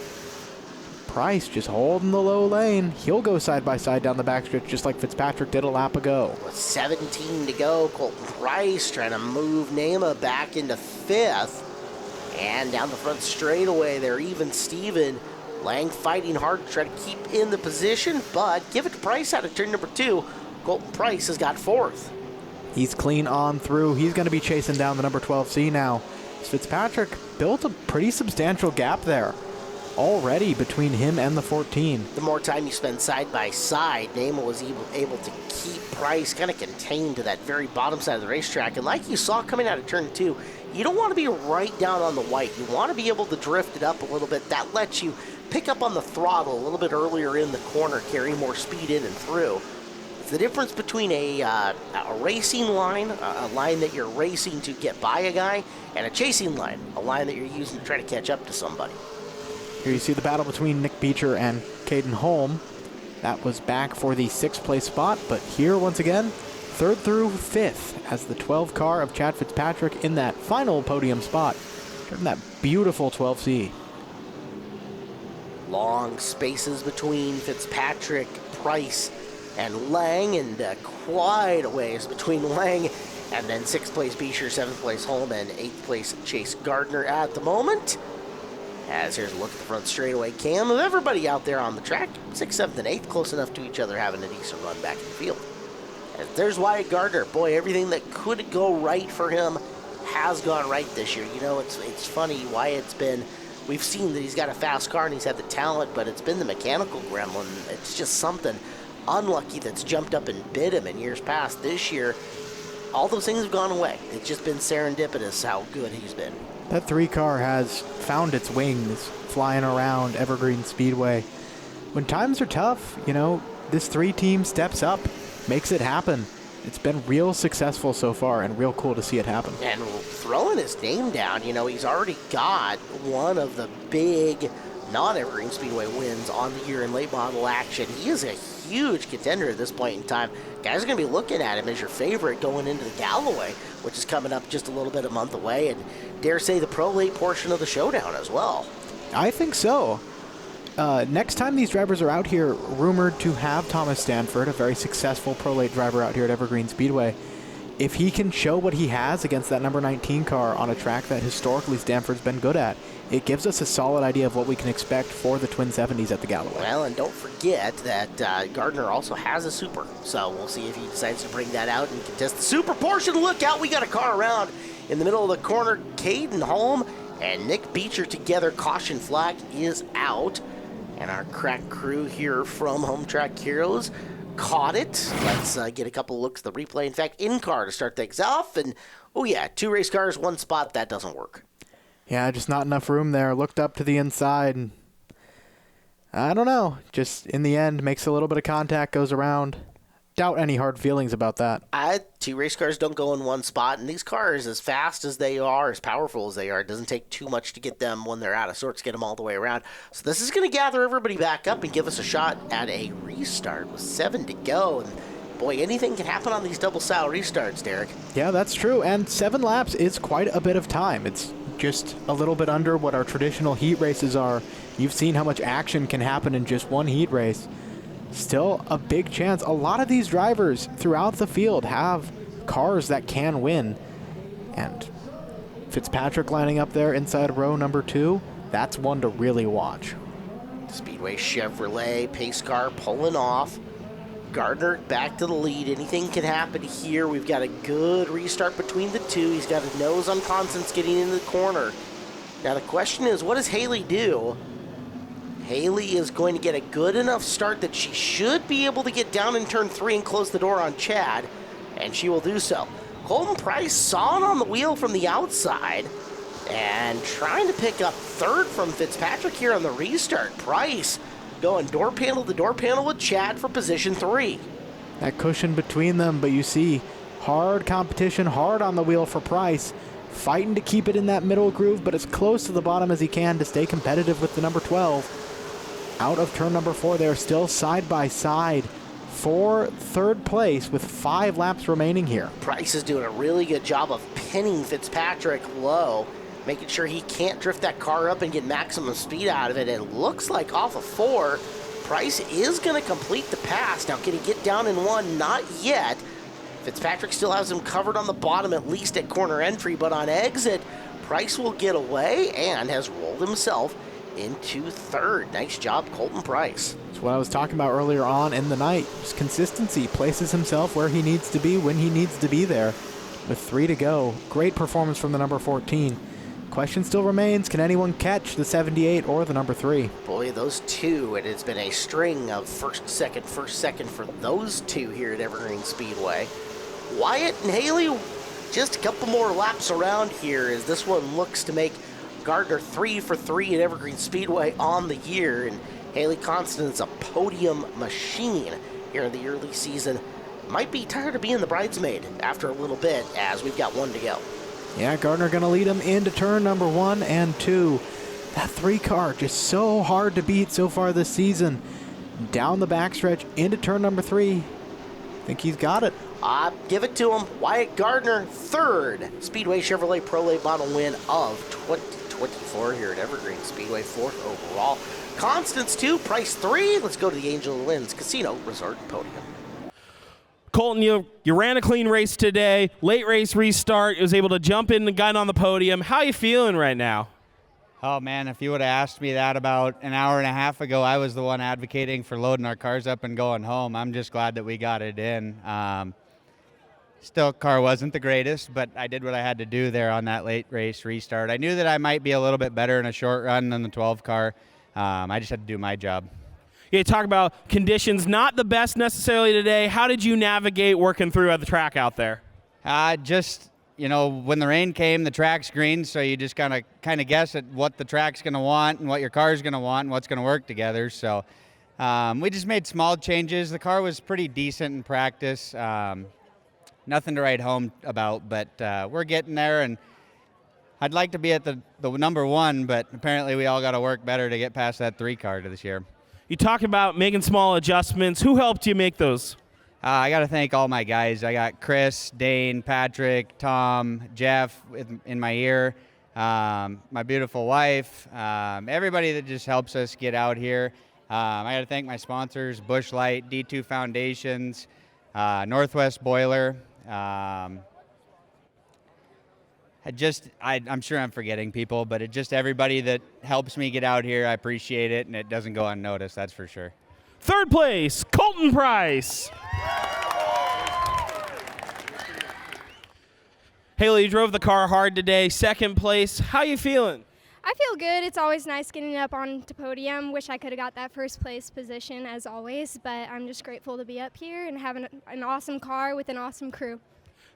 Price just holding the low lane. He'll go side by side down the backstretch just like Fitzpatrick did a lap ago. With 17 to go, Colton Price trying to move Nema back into 5th. And down the front straightaway, they're even Steven. Lang fighting hard to try to keep in the position, but give it to Price out of turn number 2. Colton Price has got 4th. He's clean on through. He's going to be chasing down the number 12C now. Fitzpatrick built a pretty substantial gap there already between him and the 14. The more time you spend side by side, Nema was able to keep Price kind of contained to that very bottom side of the racetrack. And like you saw coming out of turn 2, you don't want to be right down on the white. You want to be able to drift it up a little bit. That lets you pick up on the throttle a little bit earlier in the corner, carry more speed in and through. It's the difference between a racing line, a line that you're racing to get by a guy, and a chasing line, a line that you're using to try to catch up to somebody. Here you see the battle between Nick Beecher and Caden Holm. That was back for the 6th place spot, but here once again, 3rd through 5th as the 12 car of Chad Fitzpatrick in that final podium spot. Driven that beautiful 12C. Long spaces between Fitzpatrick, Price, and Lang, and quite a ways between Lang and then 6th place Beecher, 7th place Holm, and 8th place Chase Gardner at the moment. As here's a look at the front straightaway cam of everybody out there on the track. 6th, 7th, and 8th, close enough to each other, having a decent run back in the field. As there's Wyatt Gardner. Boy, everything that could go right for him has gone right this year. You know, it's funny, Wyatt's been, we've seen that he's got a fast car and he's had the talent, but it's been the mechanical gremlin. It's just something unlucky that's jumped up and bit him in years past. This year, all those things have gone away. It's just been serendipitous how good he's been. That 3 car has found its wings flying around Evergreen Speedway. When times are tough, you know, this 3 team steps up, makes it happen. It's been real successful so far and real cool to see it happen. And throwing his name down, you know, he's already got one of the big non-Evergreen Speedway wins on the year in late model action. He is a huge contender at this point in time. Guys are going to be looking at him as your favorite going into the Galloway, which is coming up just a little bit a month away, and dare say the pro late portion of the showdown as well. I think so. Next time these drivers are out here, rumored to have Thomas Stanford, a very successful pro late driver out here at Evergreen Speedway. If he can show what he has against that number 19 car on a track that historically Stanford's been good at, it gives us a solid idea of what we can expect for the Twin 70s at the Galloway. Well, and don't forget that Gardner also has a Super, so we'll see if he decides to bring that out and contest the Super portion. Look out, we got a car around In the middle of the corner, Caden Holm and Nick Beecher together. Caution flag is out. And our crack crew here from Home Track Heroes caught it. Let's get a couple looks at the replay. In fact, in-car to start things off. And, oh yeah, 2 race cars, 1 spot. That doesn't work. Yeah, just not enough room there. Looked up to the inside, and I don't know. Just in the end, makes a little bit of contact, goes around. Doubt any hard feelings about that. 2 race cars don't go in 1 spot, and these cars, as fast as they are, as powerful as they are, it doesn't take too much to get them when they're out of sorts, get them all the way around. So this is going to gather everybody back up and give us a shot at a restart with 7 to go. And boy, anything can happen on these double saddle restarts, Derek. Yeah, that's true, and 7 laps is quite a bit of time. It's just a little bit under what our traditional heat races are. You've seen how much action can happen in just 1 heat race. Still a big chance. A lot of these drivers throughout the field have cars that can win. And Fitzpatrick lining up there inside row number 2, that's one to really watch. Speedway Chevrolet pace car pulling off. Gardner back to the lead. Anything can happen here. We've got a good restart between the 2. He's got a nose on Constance getting into the corner. Now the question is, what does Haley do? Haley is going to get a good enough start that she should be able to get down in turn 3 and close the door on Chad, and she will do so. Colton Price saw it on the wheel from the outside and trying to pick up 3rd from Fitzpatrick here on the restart. Price going door panel to door panel with Chad for position 3. That cushion between them, but you see hard competition, hard on the wheel for Price, fighting to keep it in that middle groove, but as close to the bottom as he can to stay competitive with the number 12. Out of turn number 4, they're still side by side for 3rd place with 5 laps remaining here. Price is doing a really good job of pinning Fitzpatrick low, making sure he can't drift that car up and get maximum speed out of it. It looks like off of 4, Price is going to complete the pass. Now, can he get down in 1? Not yet. Fitzpatrick still has him covered on the bottom, at least at corner entry, but on exit, Price will get away and has rolled himself into 3rd. Nice job, Colton Price. That's what I was talking about earlier on in the night. Just consistency, places himself where he needs to be when he needs to be there. With 3 to go, great performance from the number 14. Question still remains, can anyone catch the 78 or the number 3? Boy, those 2, it has been a string of first, second for those 2 here at Evergreen Speedway. Wyatt and Haley, just a couple more laps around here as this one looks to make Gardner 3 for 3 at Evergreen Speedway on the year. And Haley Constance, a podium machine here in the early season, might be tired of being the bridesmaid after a little bit as we've got 1 to go. Yeah, Gardner going to lead him into turn number 1 and 2. That 3 car just so hard to beat so far this season. Down the backstretch into turn number 3. I think he's got it. Give it to him. Wyatt Gardner, 3rd Speedway Chevrolet Pro Late Model win of 2024 here at Evergreen Speedway, 4th overall. Constance 2, Price 3. Let's go to the Angel Linz Casino Resort Podium. Colton, you ran a clean race today, late race restart, you was able to jump in and got on the podium. How you feeling right now? Oh man, if you would have asked me that about an hour and a half ago, I was the one advocating for loading our cars up and going home. I'm just glad that we got it in. Still, car wasn't the greatest, but I did what I had to do there on that late race restart. I knew that I might be a little bit better in a short run than the 12 car. I just had to do my job. You talk about conditions not the best necessarily today. How did you navigate working through at the track out there? Just, you know, when the rain came, the track's green, so you just kind of guess at what the track's going to want and what your car's going to want and what's going to work together. So we just made small changes. The car was pretty decent in practice. Nothing to write home about, but we're getting there, and I'd like to be at the number 1, but apparently we all got to work better to get past that 3 car to this year. You talk about making small adjustments. Who helped you make those? I got to thank all my guys. I got Chris, Dane, Patrick, Tom, Jeff in my ear, my beautiful wife, everybody that just helps us get out here. I got to thank my sponsors, Busch Light, D2 Foundations, Northwest Boiler. I'm sure I'm forgetting people, but it just everybody that helps me get out here, I appreciate it, and it doesn't go unnoticed, that's for sure. 3rd place, Colton Price. Haley, you drove the car hard today, second place. How you feeling? I feel good. It's always nice getting up onto podium. Wish I could have got that first place position as always, but I'm just grateful to be up here and having an awesome car with an awesome crew.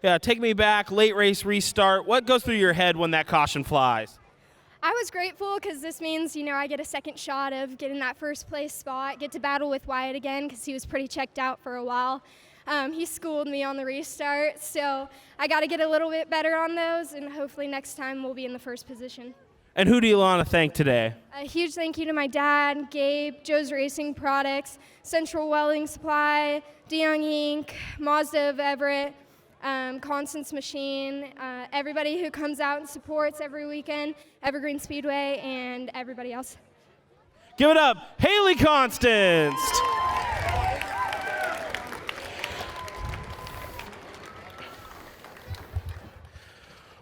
Yeah, take me back, late race restart. What goes through your head when that caution flies? I was grateful because this means, I get a second shot of getting that first place spot, get to battle with Wyatt again because he was pretty checked out for a while. He schooled me on the restart, so I got to get a little bit better on those, and hopefully next time we'll be in the first position. And who do you want to thank today? A huge thank you to my dad, Gabe, Joe's Racing Products, Central Welding Supply, DeYoung Inc., Mazda of Everett, Constance Machine, everybody who comes out and supports every weekend, Evergreen Speedway, and everybody else. Give it up, Haley Constance.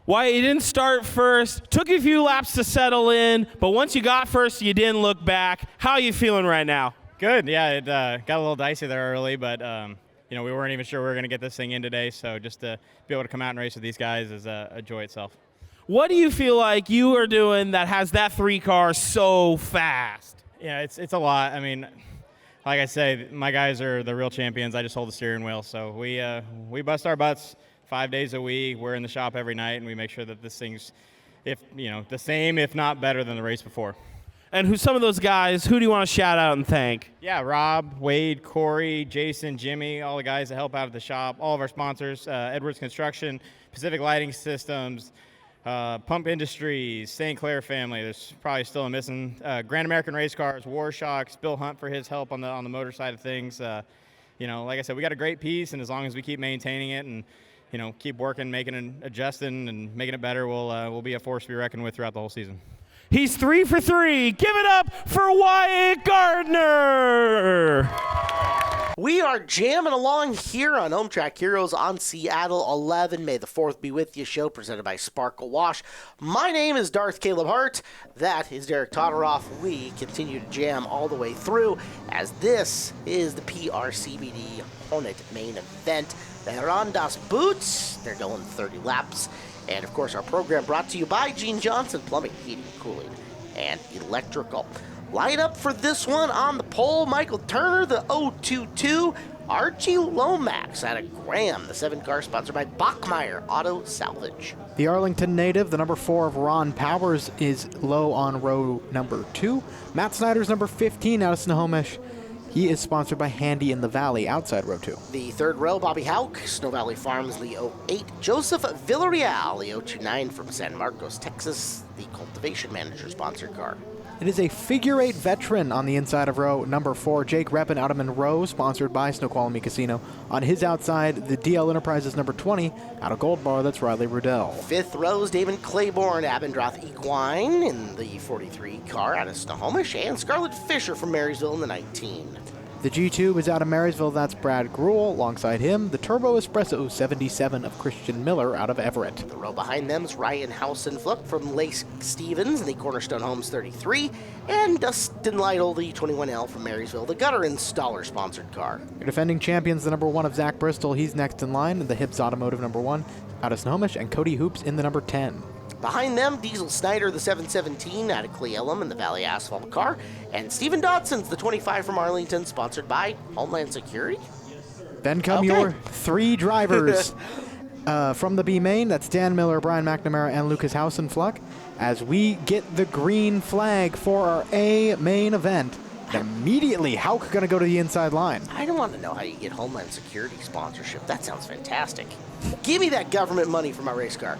Wyatt, you didn't start first. Took you a few laps to settle in, but once you got first, you didn't look back. How are you feeling right now? Good. Yeah, it got a little dicey there early, but we weren't even sure we were going to get this thing in today. So just to be able to come out and race with these guys is a joy itself. What do you feel like you are doing that has that 3 car so fast? Yeah, it's a lot. I mean, like I say, my guys are the real champions. I just hold the steering wheel. So we bust our butts 5 days a week. We're in the shop every night, and we make sure that this thing's, the same, if not better than the race before. And who's some of those guys? Who do you want to shout out and thank? Yeah, Rob, Wade, Corey, Jason, Jimmy, all the guys that help out at the shop, all of our sponsors, Edwards Construction, Pacific Lighting Systems, Pump Industries, St. Clair family. There's probably still a missing. Grand American Race Cars, War Shocks, Bill Hunt for his help on the motor side of things. Like I said, we got a great piece, and as long as we keep maintaining it and keep working, making it, adjusting, and making it better, we'll be a force to be reckoned with throughout the whole season. He's 3 for 3. Give it up for Wyatt Gardner. We are jamming along here on Home Track Heroes on Seattle 11. May the 4th be with you. Show presented by Sparkle Wash. My name is Darth Caleb Hart. That is Derek Todoroff. We continue to jam all the way through as this is the PRCBD Hornet main event. The Rondas Boots. They're going 30 laps. And, of course, our program brought to you by Gene Johnson Plumbing, Heating, Cooling, and Electrical. Line up for this one on the pole, Michael Turner, the 022, Archie Lomax out of Graham, the 7-car sponsored by Bachmeyer Auto Salvage. The Arlington native, the number 4 of Ron Powers, is low on row number 2. Matt Snyder's number 15 out of Snohomish. He is sponsored by Handy in the Valley outside row 2. The 3rd row, Bobby Houck, Snow Valley Farms, the 08. Joseph Villarreal, the 029 from San Marcos, Texas, the Cultivation Manager sponsored car. It is a figure 8 veteran on the inside of row number 4. Jake Reppin out of Monroe, sponsored by Snoqualmie Casino. On his outside, the DL Enterprises number 20 out of Gold Bar, that's Riley Riddell. 5th rows, David Claiborne, Abendroth Equine in the 43 car out of Snohomish, and Scarlett Fisher from Marysville in the 19. The G2 is out of Marysville, that's Brad Gruel. Alongside him, the Turbo Espresso 77 of Christian Miller out of Everett. The row behind them is Ryan Hausenfluck from Lace Stevens in the Cornerstone Homes 33, and Dustin Lytle, the 21L from Marysville, the Gutter Installer sponsored car. Your defending champions, the number 1 of Zach Bristol, he's next in line, the Hibbs Automotive number 1 out of Snohomish, and Cody Hoops in the number 10. Behind them, Diesel Snyder, the 717 out of Cle Elum in the Valley Asphalt car, and Stephen Dodson's the 25 from Arlington, sponsored by Homeland Security. Then come your 3 drivers from the B main. That's Dan Miller, Brian McNamara, and Lucas Hausenfluck. As we get the green flag for our A main event, immediately Houck going to go to the inside line. I don't want to know how you get Homeland Security sponsorship. That sounds fantastic. Give me that government money for my race car.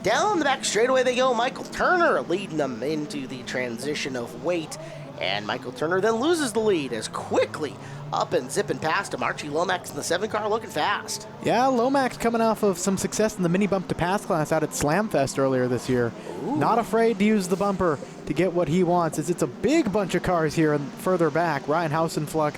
Down the back straightaway they go. Michael Turner leading them into the transition of weight. And Michael Turner then loses the lead as quickly up and zipping past him. Archie Lomax in the 7-car looking fast. Yeah, Lomax coming off of some success in the mini bump to pass class out at Slamfest earlier this year. Ooh. Not afraid to use the bumper to get what he wants, as it's a big bunch of cars here and further back. Ryan Hausenfluck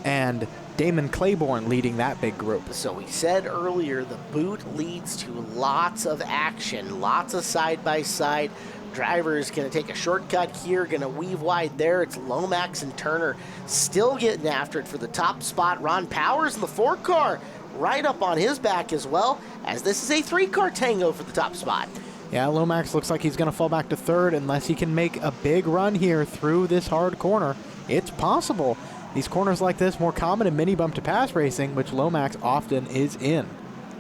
and Damon Claiborne leading that big group. So we said earlier, the boot leads to lots of action, lots of side-by-side. Drivers going to take a shortcut here, going to weave wide there. It's Lomax and Turner still getting after it for the top spot. Ron Powers in the 4-car right up on his back as well, as this is a 3-car tango for the top spot. Yeah, Lomax looks like he's going to fall back to third unless he can make a big run here through this hard corner. It's possible. These corners like this more common in mini bump to pass racing, which Lomax often is in.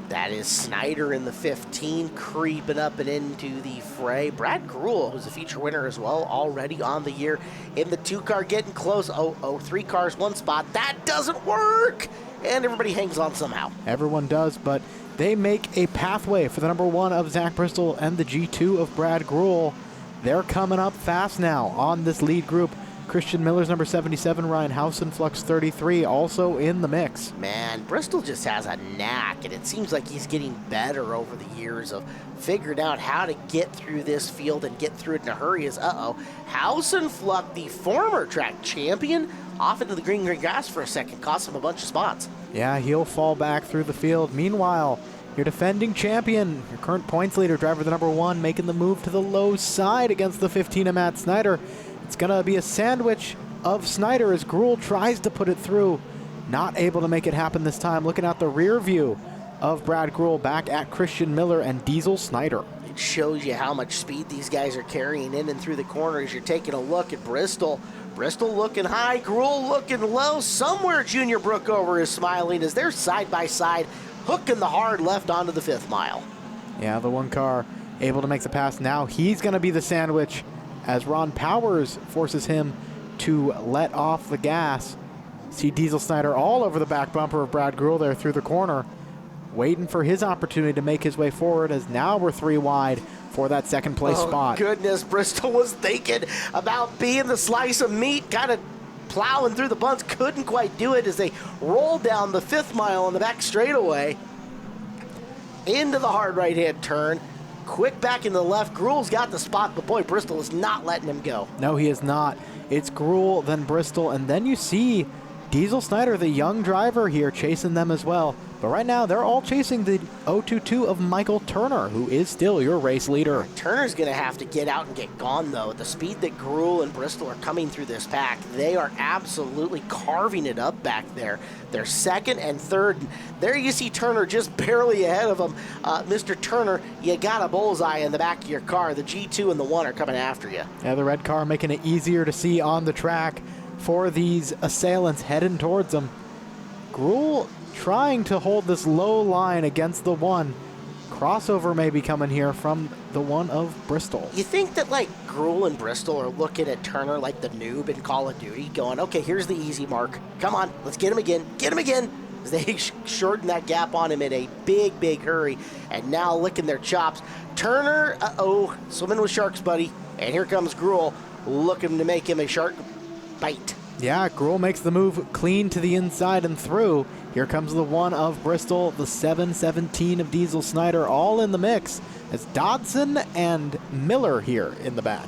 That is Snyder in the 15, creeping up and into the fray. Brad Grewell, who's a feature winner as well, already on the year in the 2-car, getting close. 3 cars, 1 spot. That doesn't work! And everybody hangs on somehow. Everyone does, but they make a pathway for the number 1 of Zach Bristol and the G2 of Brad Grewell. They're coming up fast now on this lead group. Christian Miller's number 77, Ryan Housen, Flux 33, also in the mix. Man, Bristol just has a knack, and it seems like he's getting better over the years of figuring out how to get through this field and get through it in a hurry. Housen Fluck, the former track champion, off into the green grass for a second, cost him a bunch of spots. Yeah, he'll fall back through the field. Meanwhile, your defending champion, your current points leader, driver the number 1, making the move to the low side against the 15 of Matt Snyder. It's going to be a sandwich of Snyder as Grewell tries to put it through. Not able to make it happen this time. Looking out the rear view of Brad Grewell back at Christian Miller and Diesel Snyder. It shows you how much speed these guys are carrying in and through the corners. You're taking a look at Bristol. Bristol looking high, Grewell looking low. Somewhere Junior Brookover is smiling as they're side by side, hooking the hard left onto the 5th mile. Yeah, the 1 car able to make the pass. Now he's going to be the sandwich as Ron Powers forces him to let off the gas. See Diesel Snyder all over the back bumper of Brad Grewell there through the corner, waiting for his opportunity to make his way forward, as now we're 3 wide for that 2nd place spot. Goodness, Bristol was thinking about being the slice of meat, kind of plowing through the bunts, couldn't quite do it as they rolled down the 5th mile on the back straightaway into the hard right-hand turn. Quick back in the left. Grewell's got the spot, but boy, Bristol is not letting him go. No, he is not. It's Grewell, then Bristol, and then you see Diesel Snyder, the young driver here, chasing them as well. But right now, they're all chasing the 022 of Michael Turner, who is still your race leader. Turner's going to have to get out and get gone, though. The speed that Grewell and Bristol are coming through this pack, they are absolutely carving it up back there. They're 2nd and 3rd. There you see Turner just barely ahead of them. Mr. Turner, you got a bullseye in the back of your car. The G2 and the 1 are coming after you. Yeah, the red car making it easier to see on the track for these assailants heading towards them. Grewell trying to hold this low line against the 1. Crossover may be coming here from the 1 of Bristol. You think that like Grewell and Bristol are looking at Turner like the noob in Call of Duty, going, okay, here's the easy mark. Come on, let's get him again. Get him again. As they shorten that gap on him in a big, big hurry. And now licking their chops. Turner, swimming with sharks, buddy. And here comes Grewell, looking to make him a shark bite. Yeah, Grewell makes the move clean to the inside and through. Here comes the 1 of Bristol, the 717 of Diesel Snyder, all in the mix. It's Dodson and Miller here in the back.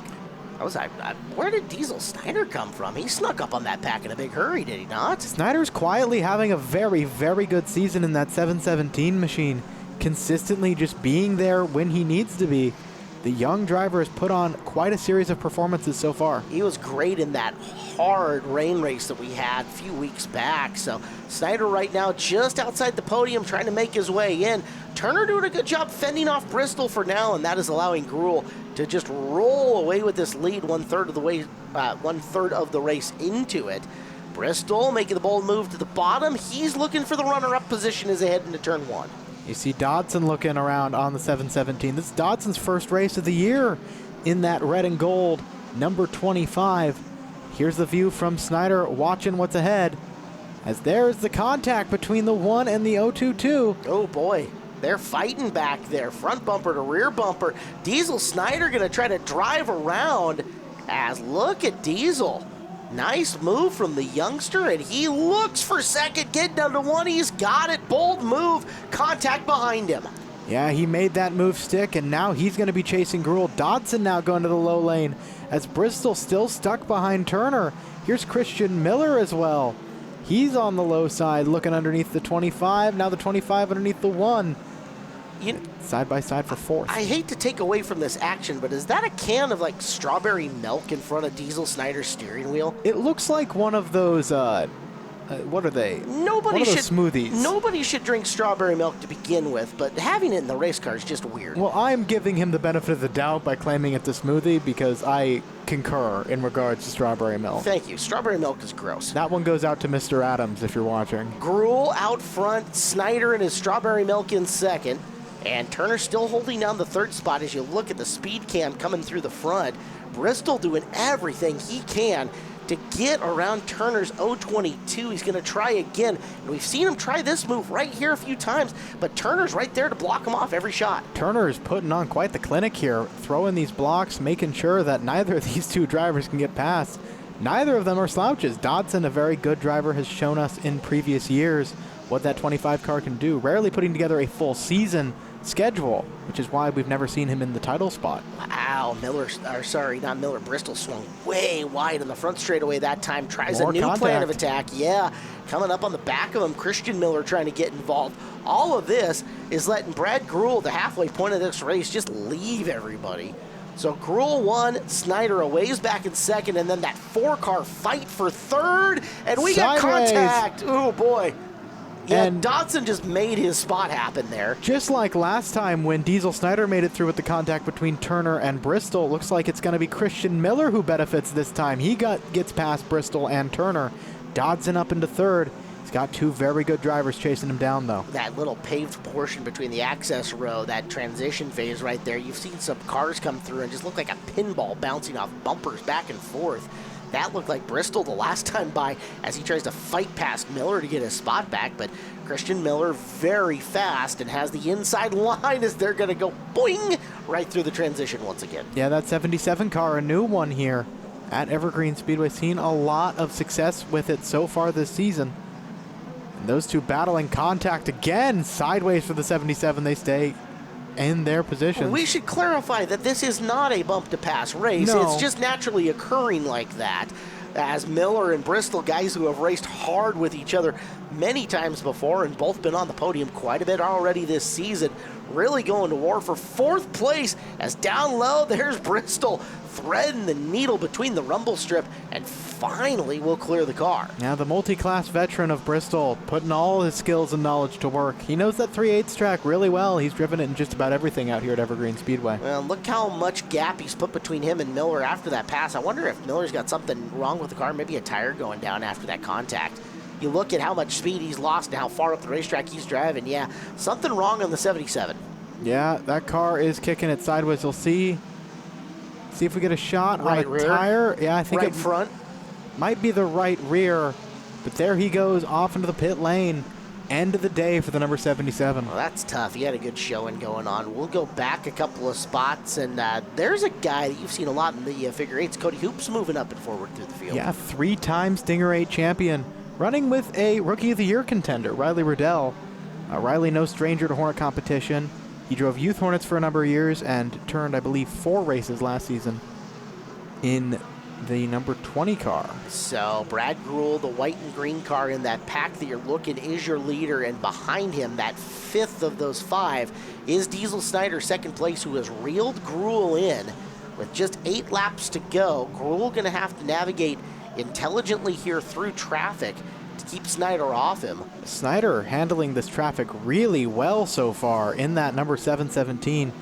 Where did Diesel Snyder come from? He snuck up on that pack in a big hurry, did he not? Snyder's quietly having a very, very good season in that 717 machine, consistently just being there when he needs to be. The young driver has put on quite a series of performances so far. He was great in that hard rain race that we had a few weeks back. So Snyder right now just outside the podium trying to make his way in. Turner doing a good job fending off Bristol for now, and that is allowing Grewell to just roll away with this lead 1/3 of the way, 1/3 of the race into it. Bristol making the bold move to the bottom. He's looking for the runner-up position as they head into turn 1. You see Dodson looking around on the 717. This is Dodson's first race of the year in that red and gold, number 25. Here's the view from Snyder watching what's ahead, as there's the contact between the 1 and the 022. Oh boy, they're fighting back there, front bumper to rear bumper. Diesel Snyder gonna try to drive around, as look at Diesel. Nice move from the youngster, and he looks for second, getting down to 1. He's got it. Bold move. Contact behind him. Yeah, he made that move stick, and now he's going to be chasing Grewell. Dodson now going to the low lane, as Bristol still stuck behind Turner. Here's Christian Miller as well. He's on the low side, looking underneath the 25. Now the 25 underneath the 1. Side by side for 4th. I hate to take away from this action, but is that a can of like strawberry milk in front of Diesel Snyder's steering wheel? It looks like one of those What are they? Nobody what are should those smoothies? Nobody should drink strawberry milk to begin with, but having it in the race car is just weird. Well, I'm giving him the benefit of the doubt by claiming it's a smoothie because I concur in regards to strawberry milk. Thank you. Strawberry milk is gross. That one goes out to Mr. Adams if you're watching. Gruhl out front, Snyder and his strawberry milk in second, and Turner still holding down the third spot as you look at the speed cam coming through the front. Bristol doing everything he can to get around Turner's 022. He's going to try again. And we've seen him try this move right here a few times, but Turner's right there to block him off every shot. Turner is putting on quite the clinic here, throwing these blocks, making sure that neither of these two drivers can get past. Neither of them are slouches. Dodson, a very good driver, has shown us in previous years what that 25 car can do, rarely putting together a full season schedule, which is why we've never seen him in the title spot. Wow, Bristol swung way wide in the front straightaway that time. Tries a new plan of attack. Yeah, coming up on the back of him, Christian Miller trying to get involved. All of this is letting Brad Gruhl, the halfway point of this race, just leave everybody. So Gruhl won, Snyder a ways back in second, and then that 4-car fight for third, and we got contact. Oh boy. Yeah, and Dodson just made his spot happen there. Just like last time when Diesel Snyder made it through with the contact between Turner and Bristol, looks like it's going to be Christian Miller who benefits this time. He gets past Bristol and Turner. Dodson up into third. He's got two very good drivers chasing him down, though. That little paved portion between the access row, that transition phase right there, you've seen some cars come through and just look like a pinball bouncing off bumpers back and forth. That looked like Bristol the last time by as he tries to fight past Miller to get his spot back, but Christian Miller very fast and has the inside line as they're going to go boing right through the transition once again. Yeah, that 77 car, a new one here at Evergreen Speedway, seen a lot of success with it so far this season. And those two battling contact again, sideways for the 77, they stay in their positions. We should clarify that this is not a bump to pass race. No. It's just naturally occurring like that. As Miller and Bristol, guys who have raced hard with each other many times before and both been on the podium quite a bit already this season, really going to war for fourth place as down low there's Bristol threading the needle between the rumble strip and finally will clear the car. Now the multi-class veteran of Bristol putting all his skills and knowledge to work. He knows that 3/8 track really well. He's driven it in just about everything out here at Evergreen Speedway. Well, look how much gap he's put between him and Miller after that pass. I wonder if Miller's got something wrong with the car, maybe a tire going down after that contact. You look at how much speed he's lost and how far up the racetrack he's driving. Yeah, something wrong on the 77. Yeah, that car is kicking it sideways. You'll see if we get a shot right on a rear. tire. Yeah, I think right it front. Might be the right rear, but there he goes off into the pit lane. End of the day for the number 77. Well, that's tough. He had a good showing going on. We'll go back a couple of spots, and there's a guy that you've seen a lot in the figure eights, Cody Hoops, moving up and forward through the field. Yeah, 3-time Stinger 8 champion, running with a Rookie of the Year contender, Riley Riddell. Riley, no stranger to Hornet competition. He drove Youth Hornets for a number of years and turned, I believe, 4 races last season in the number 20 car. So Brad Gruhl, the white and green car in that pack that you're looking is your leader, and behind him, that 5th of those 5, is Diesel Snyder, second place, who has reeled Gruhl in with just 8 laps to go. Gruhl going to have to navigate intelligently here through traffic to keep Snyder off him. Snyder handling this traffic really well so far in that number 717.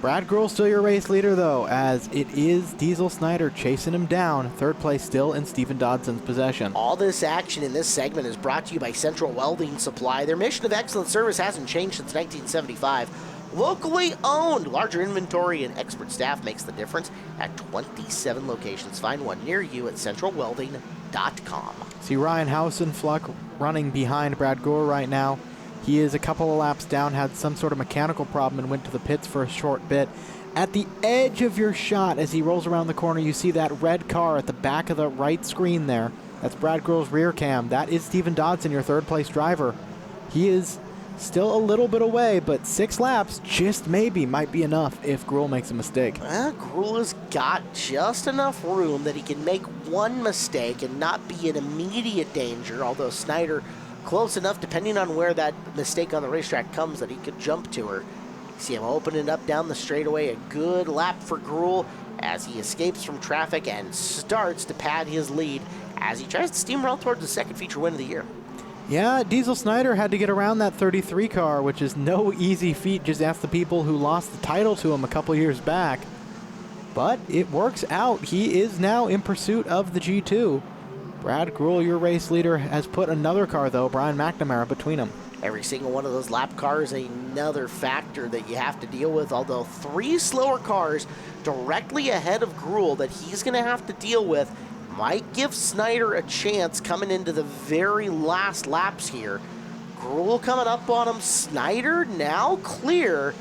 Brad Gruhl still your race leader, though, as it is Diesel Snyder chasing him down. Third place still in Stephen Dodson's possession. All this action in this segment is brought to you by Central Welding Supply. Their mission of excellent service hasn't changed since 1975. Locally owned, larger inventory and expert staff makes the difference at 27 locations. Find one near you at centralwelding.com. See Ryan Hausenfluck running behind Brad Gruhl right now. He is a couple of laps down, had some sort of mechanical problem and went to the pits for a short bit. At the edge of your shot, as he rolls around the corner, you see that red car at the back of the right screen there. That's Brad Gruhl's rear cam. That is Stephen Dodson, your third place driver. He is still a little bit away, but 6 laps just maybe might be enough if Gruhl makes a mistake. Well, Gruhl has got just enough room that he can make one mistake and not be in immediate danger, although Snyder close enough, depending on where that mistake on the racetrack comes, that he could jump to her. See him opening up down the straightaway. A good lap for Gruhl as he escapes from traffic and starts to pad his lead as he tries to steamroll towards the second feature win of the year. Yeah, Diesel Snyder had to get around that 33 car, which is no easy feat. Just ask the people who lost the title to him a couple years back. But it works out. He is now in pursuit of the G2. Brad Greuel, your race leader, has put another car, though, Brian McNamara, between them. Every single one of those lap cars, another factor that you have to deal with, although 3 slower cars directly ahead of Greuel that he's going to have to deal with might give Snyder a chance coming into the very last laps here. Greuel coming up on him. Snyder now clear.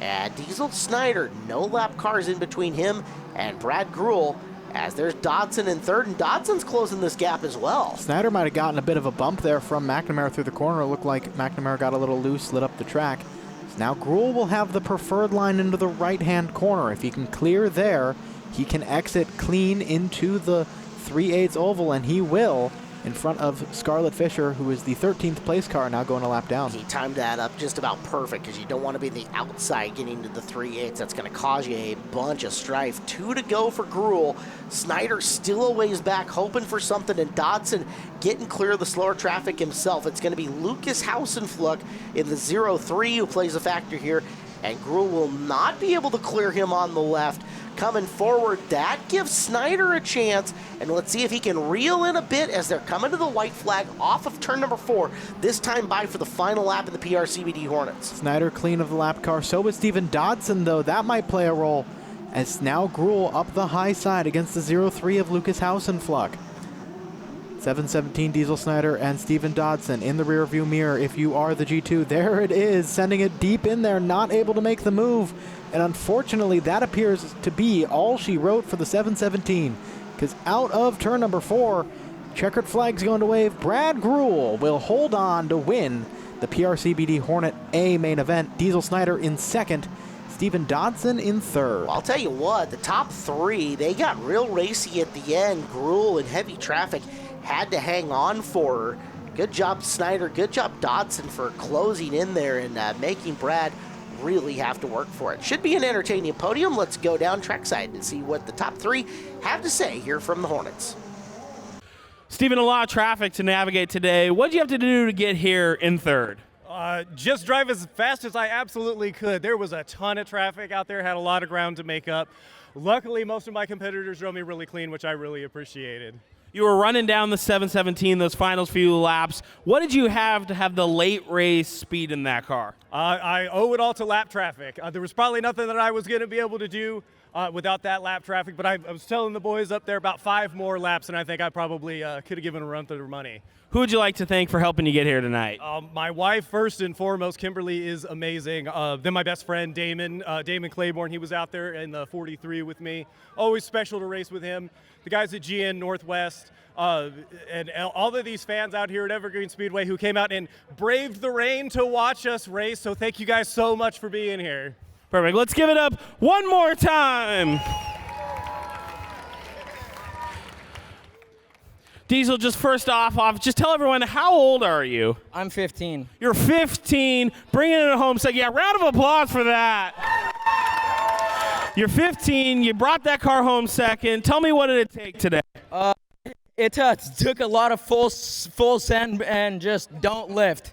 And Diesel Snyder, no lap cars in between him and Brad Greuel, as there's Dodson in third, and Dodson's closing this gap as well. Snyder might have gotten a bit of a bump there from McNamara through the corner. It looked like McNamara got a little loose, lit up the track. So now Greuel will have the preferred line into the right-hand corner. If he can clear there, he can exit clean into the 3/8 oval, and he will, in front of Scarlett Fisher, who is the 13th place car, now going a lap down. He timed that up just about perfect, because you don't want to be the outside getting to the 3/8. That's going to cause you a bunch of strife. 2 to go for Greuel. Snyder still a ways back, hoping for something, and Dodson getting clear of the slower traffic himself. It's going to be Lucas Hausenfluck in the 0-3 who plays a factor here, and Greuel will not be able to clear him on the left. Coming forward, that gives Snyder a chance, and let's see if he can reel in a bit as they're coming to the white flag off of turn number 4, this time by for the final lap in the PRCBD Hornets. Snyder clean of the lap car. So is Steven Dodson, though. That might play a role, as now Greuel up the high side against the 0-3 of Lucas Hausenfluck. 717 Diesel Snyder and Steven Dodson in the rearview mirror. If you are the G2, there it is, sending it deep in there, not able to make the move. And unfortunately, that appears to be all she wrote for the 717, because out of turn number 4, checkered flag's going to wave. Brad Greuel will hold on to win the PRCBD Hornet A main event. Diesel Snyder in second, Steven Dodson in third. Well, I'll tell you what, the top 3, they got real racy at the end. Greuel in heavy traffic had to hang on for her. Good job, Snyder. Good job, Dodson, for closing in there and making Brad really have to work for it. Should be an entertaining podium. Let's go down trackside and see what the top 3 have to say here from the Hornets. Stephen, a lot of traffic to navigate today. What did you have to do to get here in third? Just drive as fast as I absolutely could. There was a ton of traffic out there, had a lot of ground to make up. Luckily, most of my competitors drove me really clean, which I really appreciated. You were running down the 717 those final few laps. What did you have to have the late race speed in that car? I owe it all to lap traffic. There was probably nothing that I was going to be able to do without that lap traffic, but I was telling the boys up there about 5 more laps, and I think I probably could have given a run through their money. Who would you like to thank for helping you get here tonight? My wife, first and foremost. Kimberly is amazing. Then my best friend, Damon Claiborne. He was out there in the 43 with me. Always special to race with him. The guys at GN Northwest, and all of these fans out here at Evergreen Speedway who came out and braved the rain to watch us race. So thank you guys so much for being here. Perfect. Let's give it up one more time. Diesel, just first off, just tell everyone, how old are you? I'm 15. You're 15, bringing it home. So yeah, round of applause for that. You're 15, you brought that car home second. Tell me, what did it take today? It took a lot of full send and just don't lift.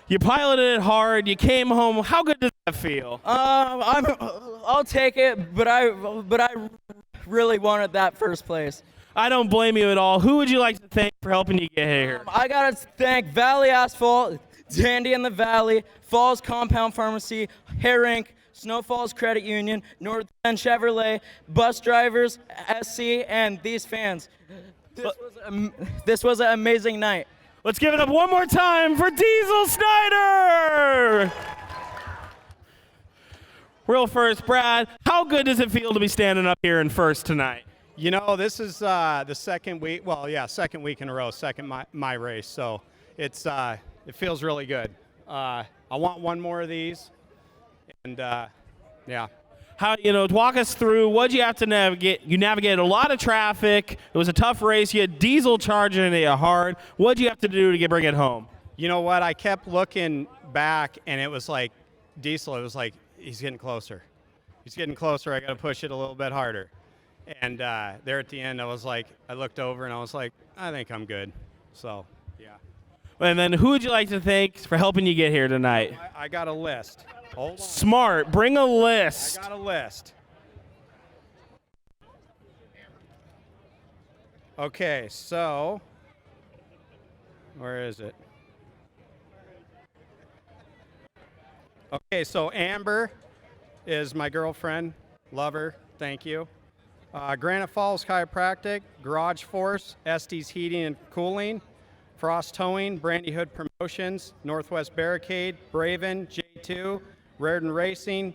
You piloted it hard, you came home. How good does that feel? I'll take it, but I really wanted that first place. I don't blame you at all. Who would you like to thank for helping you get here? I gotta thank Valley Asphalt, Dandy in the Valley, Falls Compound Pharmacy, Hair Inc., Snow Falls Credit Union, North End Chevrolet, bus drivers, SC, and these fans. This was an amazing night. Let's give it up one more time for Diesel Snyder! Real first, Brad, how good does it feel to be standing up here in first tonight? You know, this is the second week, second week in a row, second my race, so it feels really good. I want one more of these. And yeah. How, walk us through, what'd you have to navigate? You navigated a lot of traffic. It was a tough race. You had Diesel charging it hard. What'd you have to do to bring it home? You know what? I kept looking back, and it was like Diesel. It was like, he's getting closer. He's getting closer. I got to push it a little bit harder. And there at the end, I looked over, and I was like, I think I'm good. So, yeah. And then who would you like to thank for helping you get here tonight? I got a list. Hold on. Smart. Bring a list. I got a list. Okay, so where is it? Okay, so Amber is my girlfriend. Love her. Thank you. Granite Falls Chiropractic, Garage Force, Estes Heating and Cooling, Frost Towing, Brandy Hood Promotions, Northwest Barricade, Braven, J2, Raritan Racing,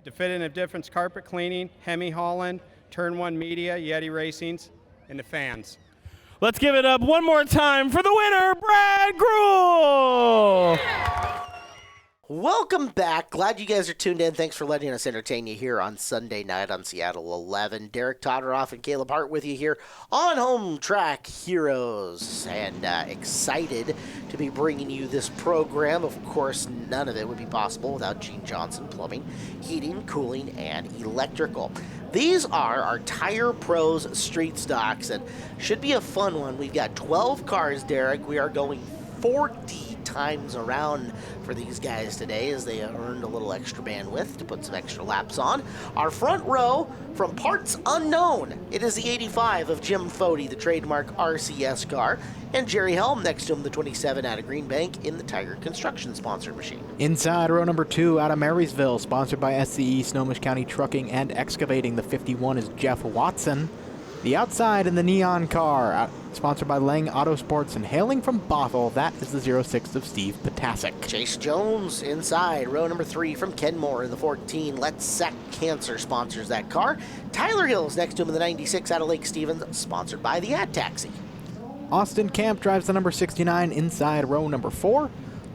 Definitive Difference Carpet Cleaning, Hemi Holland, Turn 1 Media, Yeti Racings, and the fans. Let's give it up one more time for the winner, Brad Gruhl. Welcome back. Glad you guys are tuned in. Thanks for letting us entertain you here on Sunday night on Seattle 11. Derek Todoroff and Caleb Hart with you here on Home Track Heroes. And excited to be bringing you this program. Of course, none of it would be possible without Gene Johnson Plumbing, Heating, Cooling, and Electrical. These are our Tire Pros Street Stocks, and should be a fun one. We've got 12 cars, Derek. We are going 40 times around for these guys today as they earned a little extra bandwidth to put some extra laps on. Our front row, from parts unknown, it is the 85 of Jim Fody, the trademark RCS car, and Jerry Helm next to him, the 27 out of Green Bank in the Tiger Construction sponsored machine. Inside row number 2 out of Marysville, sponsored by SCE Snohomish County Trucking and Excavating, the 51 is Jeff Watson. The outside in the neon car, sponsored by Lang Autosports and hailing from Bothell, that is the 06 of Steve Potasic. Chase Jones inside row number 3 from Kenmore in the 14. Let's Sack Cancer sponsors that car. Tyler Hills next to him in the 96 out of Lake Stevens, sponsored by the Ad Taxi. Austin Camp drives the number 69 inside row number 4.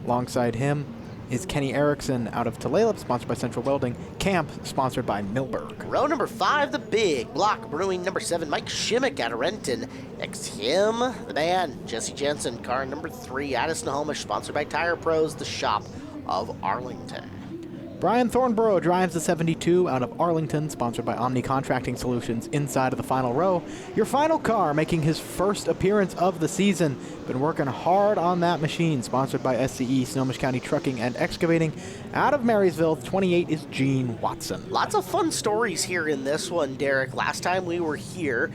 Alongside him is Kenny Erickson out of Tulalip, sponsored by Central Welding. Camp, sponsored by Milberg. Row number 5, the Big Block Brewing number 7, Mike Shimmick out of Renton. Next to him, the man, Jesse Jensen, car number 3 out of Snohomish, sponsored by Tire Pros, the shop of Arlington. Brian Thornborough drives the 72 out of Arlington, sponsored by Omni Contracting Solutions inside of the final row. Your final car making his first appearance of the season. Been working hard on that machine, sponsored by SCE, Snohomish County Trucking and Excavating. Out of Marysville, 28 is Gene Watson. Lots of fun stories here in this one, Derek. Last time we were here,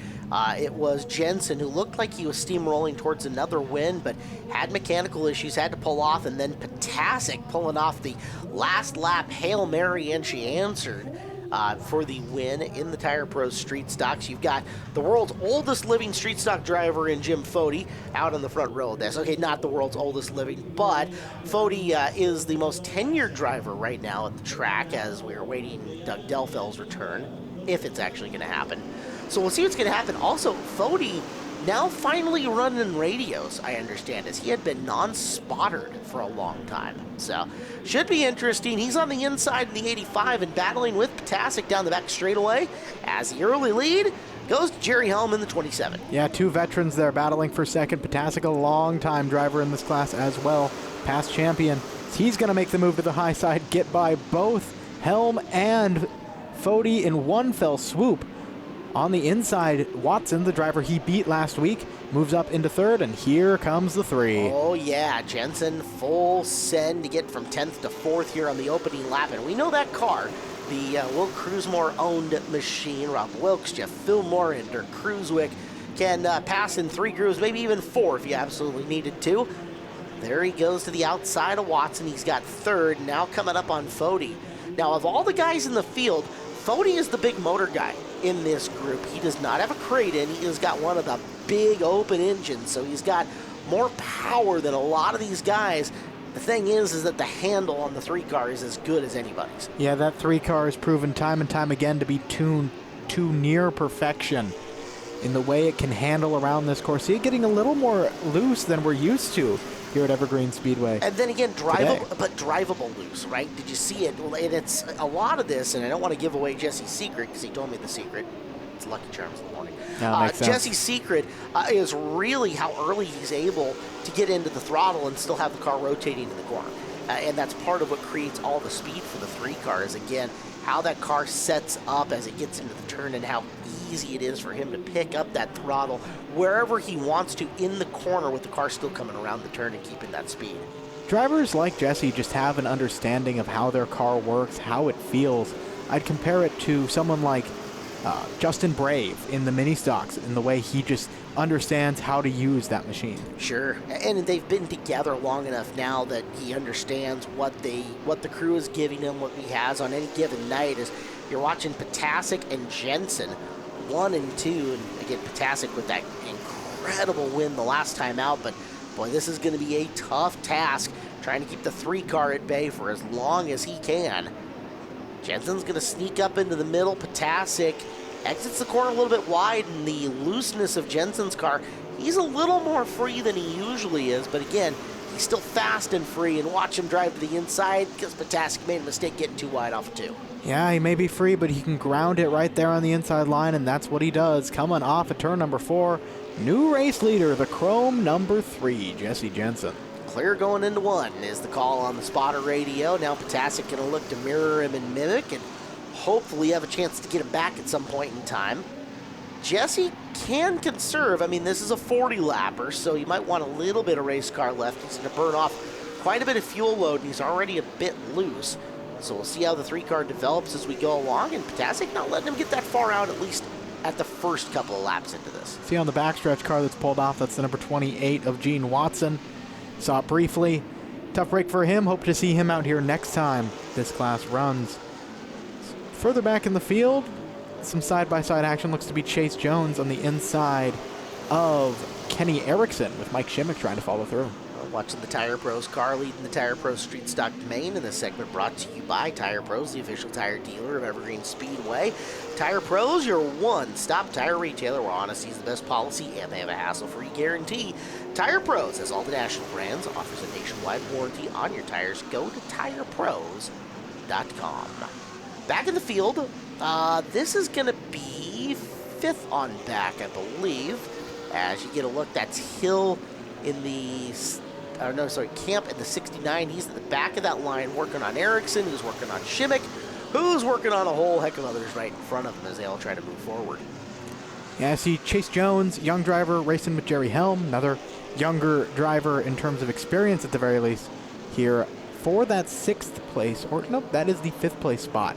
it was Jensen who looked like he was steamrolling towards another win, but had mechanical issues, had to pull off, and then Potasic pulling off the last lap Hail Mary, and she answered for the win in the Tire Pros Street Stocks. You've got the world's oldest living street stock driver in Jim Fody out on the front row of this. Okay, not the world's oldest living, but Fody is the most tenured driver right now at the track as we're waiting Doug Delfell's return, if it's actually going to happen. So we'll see what's going to happen. Also, Fody now finally running radios, I understand, as he had been non-spottered for a long time. So, should be interesting. He's on the inside in the 85 and battling with Potasic down the back straightaway as the early lead goes to Jerry Helm in the 27. Yeah, 2 veterans there battling for second. Potasic, a long-time driver in this class as well, past champion. He's going to make the move to the high side, get by both Helm and Fody in one fell swoop. On the inside, Watson, the driver he beat last week, moves up into third, and here comes the 3. Oh, yeah. Jensen full send to get from 10th to 4th here on the opening lap. And we know that car, the Will Cruzmore-owned machine, Rob Wilkes, Jeff Fillmore, and Dirk Cruzwick, can pass in 3 grooves, maybe even 4 if you absolutely needed to. There he goes to the outside of Watson. He's got 3rd, now coming up on Fody. Now, of all the guys in the field, Fody is the big motor guy in this group. He does not have a crate in. He has got one of the big open engines, so he's got more power than a lot of these guys. The thing is that the handle on the 3 car is as good as anybody's. Yeah, that 3 car is proven time and time again to be tuned to near perfection in the way it can handle around this course. See it getting a little more loose than we're used to here at Evergreen Speedway. And then again, drivable loose, right? Did you see it? And it's a lot of this, and I don't want to give away Jesse's secret because he told me the secret. It's Lucky Charms in the morning. Jesse's secret is really how early he's able to get into the throttle and still have the car rotating in the corner. And that's part of what creates all the speed for the 3 cars. Again, how that car sets up as it gets into the turn and how easy it is for him to pick up that throttle wherever he wants to in the corner with the car still coming around the turn and keeping that speed. Drivers like Jesse just have an understanding of how their car works, how it feels. I'd compare it to someone like Justin Brave in the mini stocks, in the way he just understands how to use that machine. Sure, and they've been together long enough now that he understands what the crew is giving him, what he has on any given night. As you're watching Potasic and Jensen 1 and 2, and again Potasic with that incredible win the last time out, but boy, this is going to be a tough task trying to keep the 3 car at bay for as long as he can. Jensen's going to sneak up into the middle. Potasic exits the corner a little bit wide, and the looseness of Jensen's car, he's a little more free than he usually is, but again, he's still fast and free, and watch him drive to the inside because Potasic made a mistake getting too wide off of 2. Yeah, he may be free, but he can ground it right there on the inside line, and that's what he does. Coming off of turn number 4, new race leader, the Chrome number 3, Jesse Jensen. Clear going into 1 is the call on the spotter radio. Now Potasic going to look to mirror him and mimic and hopefully have a chance to get him back at some point in time. Jesse can conserve. I mean, this is a 40-lapper, so you might want a little bit of race car left. He's going to burn off quite a bit of fuel load, and he's already a bit loose. So we'll see how the 3 car develops as we go along, and Potasic not letting him get that far out, at least at the first couple of laps into this. See on the backstretch car that's pulled off, that's the number 28 of Gene Watson. Saw it briefly. Tough break for him. Hope to see him out here next time this class runs. Further back in the field, some side-by-side action. Looks to be Chase Jones on the inside of Kenny Erickson, with Mike Shimmick trying to follow through. Watching the Tire Pros car leading the Tire Pros Street Stock Domain, and this segment brought to you by Tire Pros, the official tire dealer of Evergreen Speedway. Tire Pros, your one-stop tire retailer where honesty is the best policy and they have a hassle-free guarantee. Tire Pros has all the national brands, offers a nationwide warranty on your tires. Go to TirePros.com. Back in the field, this is going to be 5th on back, I believe. As you get a look, that's Hill in the... Camp in the 69. He's at the back of that line working on Erickson, who's working on Shimmick, who's working on a whole heck of others right in front of him as they all try to move forward. Yeah, I see Chase Jones, young driver, racing with Jerry Helm, another younger driver in terms of experience at the very least here for that 6th place, or nope, that is the 5th place spot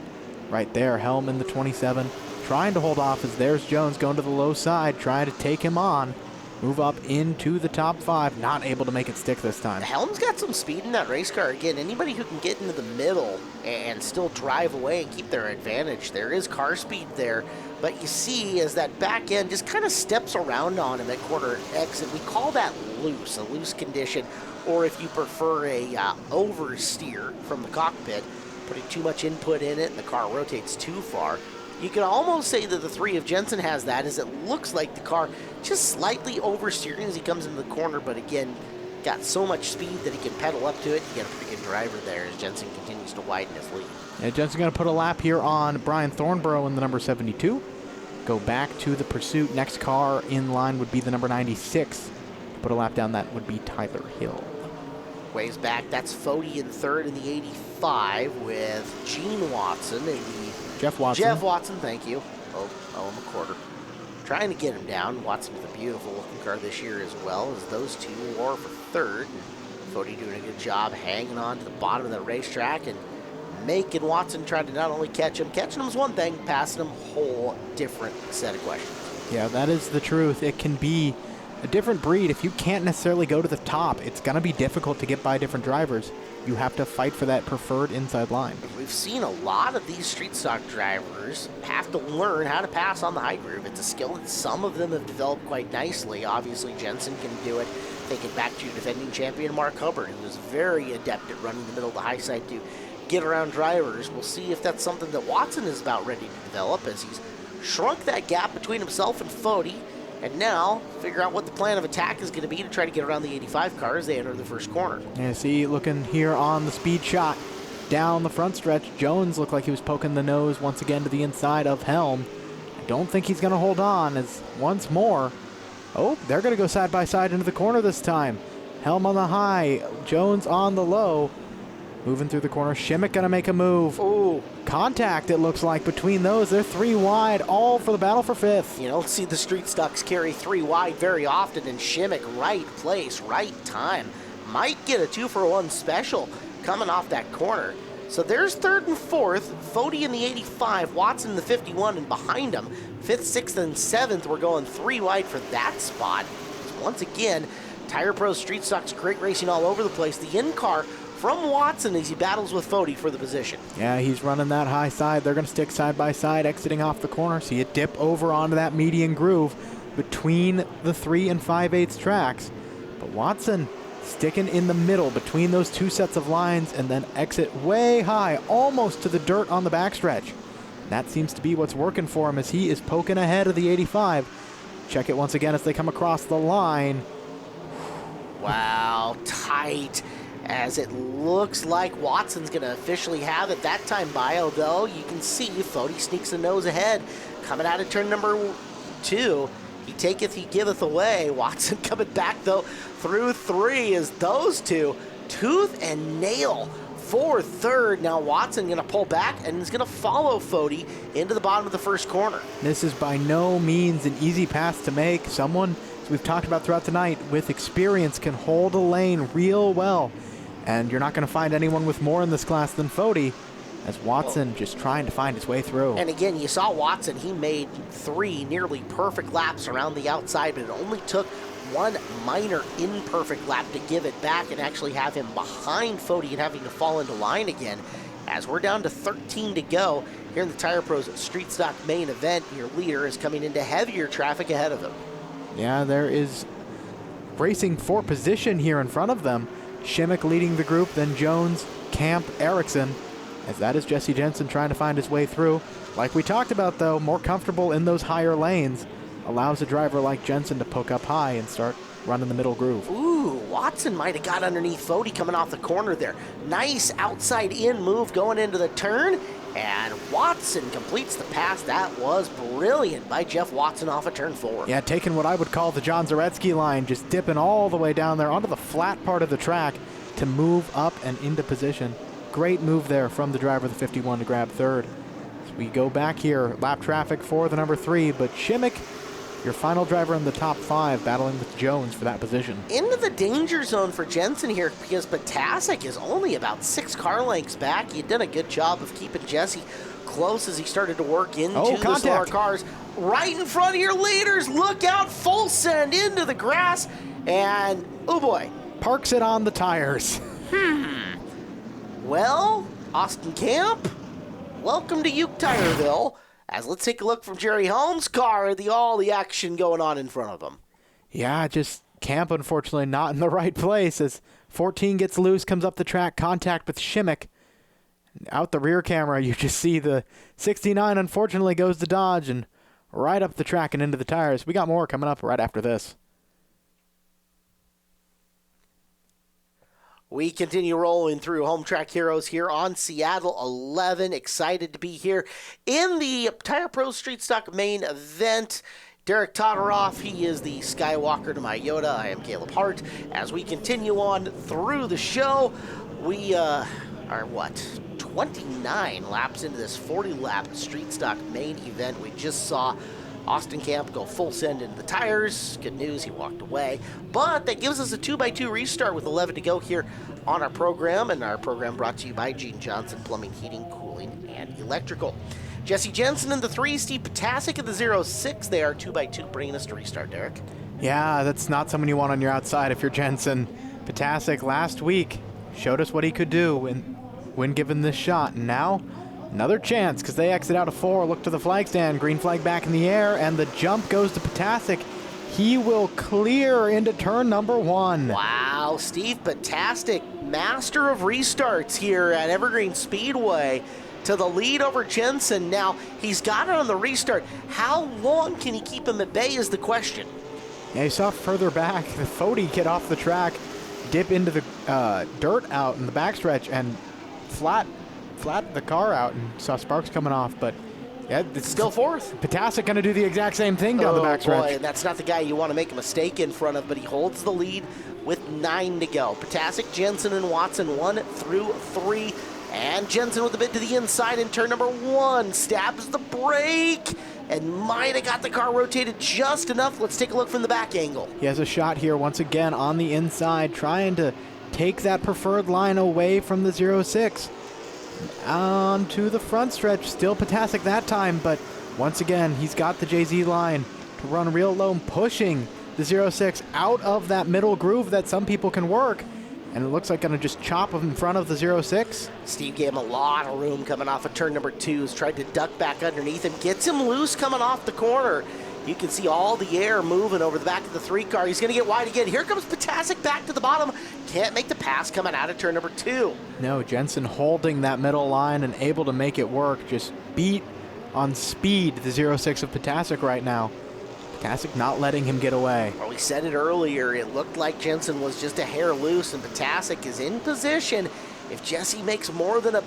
right there. Helm in the 27, trying to hold off as there's Jones going to the low side, trying to take him on. Move up into the top 5, not able to make it stick this time. Helm's got some speed in that race car. Again, anybody who can get into the middle and still drive away and keep their advantage, there is car speed there. But you see as that back end just kind of steps around on him at quarter exit. We call that loose, a loose condition, or if you prefer a oversteer from the cockpit, putting too much input in it and the car rotates too far. You can almost say that the 3 of Jensen has that, as it looks like the car just slightly oversteering as he comes into the corner, but again, got so much speed that he can pedal up to it. You get a pretty good driver there as Jensen continues to widen his lead. Yeah, Jensen going to put a lap here on Brian Thornborough in the number 72. Go back to the pursuit. Next car in line would be the number 96. To put a lap down, that would be Tyler Hill. Ways back, that's Fody in 3rd in the 85 with Gene Watson in the... Jeff Watson. Jeff Watson, thank you. Oh, I'm a quarter. Trying to get him down. Watson with a beautiful looking car this year as well, as those two war for 3rd. Fody doing a good job hanging on to the bottom of the racetrack and making Watson try to not only catch him. Catching him is one thing, passing him, whole different set of questions. Yeah, that is the truth. It can be a different breed. If you can't necessarily go to the top, it's going to be difficult to get by different drivers. You have to fight for that preferred inside line. We've seen a lot of these street stock drivers have to learn how to pass on the high groove. It's a skill that some of them have developed quite nicely. Obviously, Jensen can do it. Take it back to defending champion Mark Hubbard, who was very adept at running the middle of the high side to get around drivers. We'll see if that's something that Watson is about ready to develop, as he's shrunk that gap between himself and Fody. And now, figure out what the plan of attack is going to be to try to get around the 85 car as they enter the first corner. Yeah, see, looking here on the speed shot down the front stretch, Jones looked like he was poking the nose once again to the inside of Helm. I don't think he's going to hold on, as once more, oh, they're going to go side by side into the corner this time. Helm on the high, Jones on the low. Moving through the corner. Shimmick going to make a move. Ooh. Contact, it looks like, between those. They're 3 wide, all for the battle for 5th. You don't see the Street Stocks carry 3 wide very often, and Shimmick, right place, right time. Might get a 2-for-1 special coming off that corner. So there's 3rd and 4th, Fody in the 85, Watson in the 51, and behind him, 5th, 6th, and 7th, we're going 3 wide for that spot. So once again, Tire Pros Street Stocks, great racing all over the place. The in-car from Watson as he battles with Fody for the position. Yeah, he's running that high side. They're going to stick side by side, exiting off the corner. So you dip over onto that median groove between the 3 and 5/8 tracks. But Watson sticking in the middle between those 2 sets of lines and then exit way high, almost to the dirt on the backstretch. That seems to be what's working for him as he is poking ahead of the 85. Check it once again as they come across the line. Wow, tight. As it looks like Watson's going to officially have it. That time by, although you can see Fody sneaks the nose ahead. Coming out of turn number 2. He taketh, he giveth away. Watson coming back, though, through 3 as those two, tooth and nail for 3rd. Now Watson going to pull back and is going to follow Fody into the bottom of the first corner. This is by no means an easy pass to make. Someone, as we've talked about throughout the night, with experience can hold a lane real well. And you're not going to find anyone with more in this class than Fody, as Watson just trying to find his way through. And again, you saw Watson, he made 3 nearly perfect laps around the outside, but it only took 1 minor imperfect lap to give it back and actually have him behind Fody and having to fall into line again. As we're down to 13 to go here in the Tire Pros Street Stock main event, your leader is coming into heavier traffic ahead of him. Yeah, there is racing for position here in front of them. Shimmick leading the group, then Jones, Camp, Erickson, as that is Jesse Jensen trying to find his way through. Like we talked about, though, more comfortable in those higher lanes, allows a driver like Jensen to poke up high and start running the middle groove. Ooh, Watson might have got underneath Fody coming off the corner there. Nice outside-in move going into the turn, and Watson completes the pass. That was brilliant by Jeff Watson off of turn 4. Yeah, taking what I would call the John Zaretsky line, just dipping all the way down there onto the flat part of the track to move up and into position. Great move there from the driver of the 51 to grab 3rd. As we go back here, lap traffic for the number 3, but Shimmick, your final driver in the top 5, battling with Jones for that position. Into the danger zone for Jensen here because Potasic is only about 6 car lengths back. He did a good job of keeping Jesse close as he started to work into the slower cars. Right in front of your leaders, look out, full send into the grass, and oh boy. Parks it on the tires. Well, Austin Camp, welcome to Uke Tireville. As let's take a look from Jerry Holmes' car, all the action going on in front of him. Yeah, just Camp, unfortunately, not in the right place as 14 gets loose, comes up the track, contact with Shimmick. Out the rear camera, you just see the 69, unfortunately, goes to Dodge and right up the track and into the tires. We got more coming up right after this. We continue rolling through Home Track Heroes here on Seattle 11. Excited to be here in the Tire Pro Street Stock main event. Derek Todoroff, he is the Skywalker to my Yoda. I am Caleb Hart. As we continue on through the show, we are, 29 laps into this 40-lap Street Stock main event. We just saw Austin Camp go full send into the tires. Good news, he walked away. But that gives us a 2x2 restart with 11 to go here on our program. And our program brought to you by Gene Johnson Plumbing, Heating, Cooling, and Electrical. Jesse Jensen in the 3, Steve Potasic in the 06. They are 2x2, bringing us to restart, Derek. Yeah, that's not someone you want on your outside if you're Jensen. Potasic last week showed us what he could do when given this shot. And now, another chance because they exit out of 4, look to the flag stand, green flag back in the air, and the jump goes to Potasic. He will clear into turn number 1. Wow, Steve Potasic, master of restarts here at Evergreen Speedway, to the lead over Jensen. Now, he's got it on the restart. How long can he keep him at bay is the question. Yeah, you saw further back, the Fody get off the track, dip into the dirt out in the backstretch, and flat the car out, and saw sparks coming off, but yeah, it's still 4th. Potasic going to do the exact same thing down the backstretch. Boy, that's not the guy you want to make a mistake in front of, but he holds the lead with 9 to go. Potasic, Jensen, and Watson 1 through 3. And Jensen with a bit to the inside in turn number 1. Stabs the brake and might have got the car rotated just enough. Let's take a look from the back angle. He has a shot here once again on the inside, trying to take that preferred line away from the 06. Onto the front stretch, still Potasic that time, but once again, he's got the JZ line to run real low, pushing the 06 out of that middle groove that some people can work. And it looks like going to just chop him in front of the 06. Steve gave him a lot of room coming off of turn number 2. Has tried to duck back underneath him. Gets him loose coming off the corner. You can see all the air moving over the back of the 3 car. He's going to get wide again. Here comes Potasic back to the bottom. Can't make the pass coming out of turn number 2. No, Jensen holding that middle line and able to make it work. Just beat on speed the 06 of Potasic right now. Potasic not letting him get away. Well, we said it earlier. It looked like Jensen was just a hair loose, and Potasic is in position. If Jesse makes more than a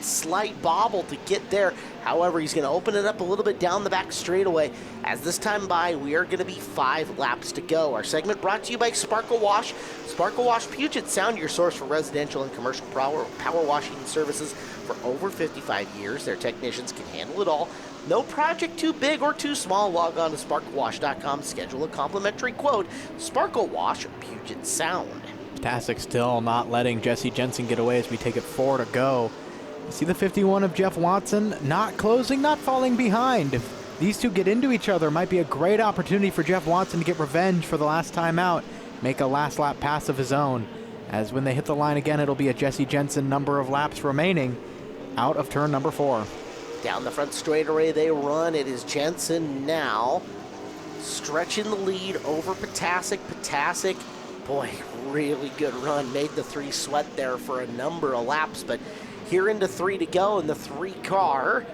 slight bobble to get there, however, he's going to open it up a little bit down the back straightaway. As this time by, we are going to be 5 laps to go. Our segment brought to you by Sparkle Wash. Sparkle Wash Puget Sound, your source for residential and commercial power washing services for over 55 years. Their technicians can handle it all. No project too big or too small. Log on to sparklewash.com. Schedule a complimentary quote. Sparkle Wash, Puget Sound. Potasic still not letting Jesse Jensen get away as we take it 4 to go. You see the 51 of Jeff Watson not closing, not falling behind. If these two get into each other, it might be a great opportunity for Jeff Watson to get revenge for the last time out, make a last lap pass of his own. As when they hit the line again, it'll be a Jesse Jensen number of laps remaining out of turn number 4. Down the front straightaway they run. It is Jensen now stretching the lead over Potasic. Potasic, boy, really good run. Made the 3 sweat there for a number of laps, but here into 3 to go, and the 3 car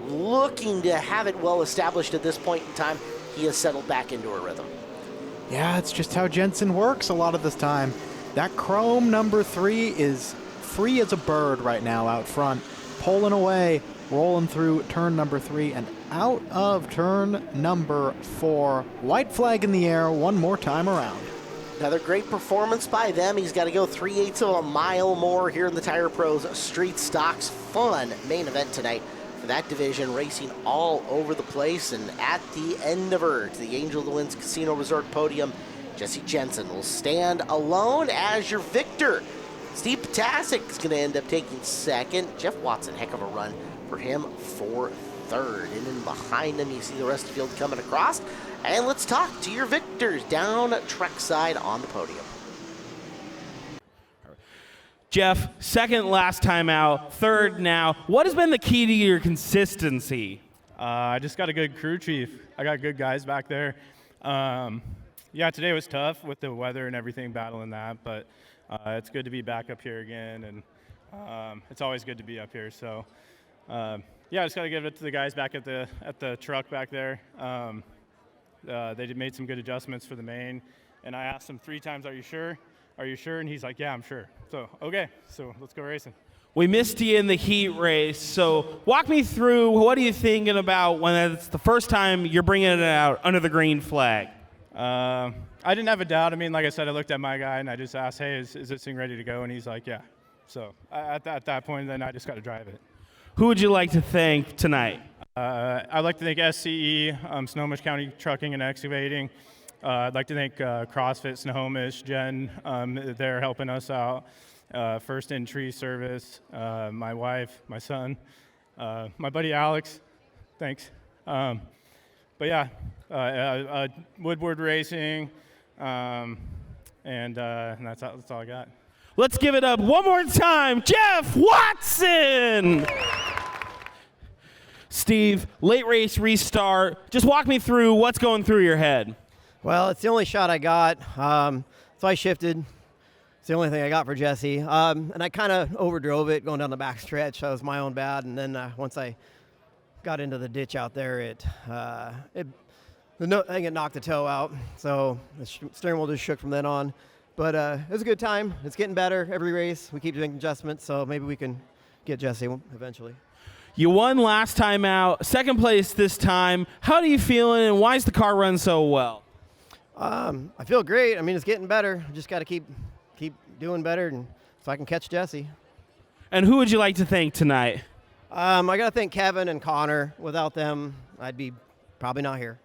looking to have it well established at this point in time. He has settled back into a rhythm. Yeah, it's just how Jensen works a lot of this time. That chrome number 3 is free as a bird right now out front, pulling away, rolling through turn number 3 and out of turn number 4. White flag in the air one more time around. Another great performance by them. He's got to go 3/8 of a mile more here in the Tire Pros Street Stocks. Fun main event tonight for that division, racing all over the place. And at the end of her, to the Angel of the Winds Casino Resort podium, Jesse Jensen will stand alone as your victor. Steve Potasic is going to end up taking second. Jeff Watson, heck of a run for him for third. And then behind him, you see the rest of the field coming across. And let's talk to your victors down trackside on the podium. Jeff, second last time out, third now. What has been the key to your consistency? I just got a good crew chief. I got good guys back there. Yeah, today was tough with the weather and everything, battling that, but it's good to be back up here again, and it's always good to be up here. So, yeah, I just got to give it to the guys back at the truck back there. They made some good adjustments for the main, and I asked him 3 times, "Are you sure? Are you sure?" And he's like, "Yeah, I'm sure." So, okay, so let's go racing. We missed you in the heat race, so walk me through, what are you thinking about when it's the first time you're bringing it out under the green flag? I didn't have a doubt. I mean, like I said, I looked at my guy and I just asked, "Hey, is this thing ready to go?" And he's like, "Yeah." So at that point, then I just got to drive it. Who would you like to thank tonight? I'd like to thank SCE, Snohomish County Trucking and Excavating. I'd like to thank CrossFit Snohomish, Jen. They're helping us out. First in Tree Service, my wife, my son, my buddy Alex. Thanks. But yeah, Woodward Racing, and that's all I got. Let's give it up one more time, Jeff Watson! Steve, late race restart. Just walk me through what's going through your head. Well, it's the only shot I got, so I shifted. It's the only thing I got for Jesse. And I kind of overdrove it going down the back stretch. That was my own bad. And then once I got into the ditch out there, I think it knocked the toe out. So the steering wheel just shook from then on. But it was a good time. It's getting better every race. We keep doing adjustments, so maybe we can get Jesse eventually. You won last time out, second place this time. How are you feeling, and why is the car run so well? I feel great. I mean, it's getting better. Just got to keep doing better, and so I can catch Jesse. And who would you like to thank tonight? I got to thank Kevin and Connor. Without them, I'd be probably not here.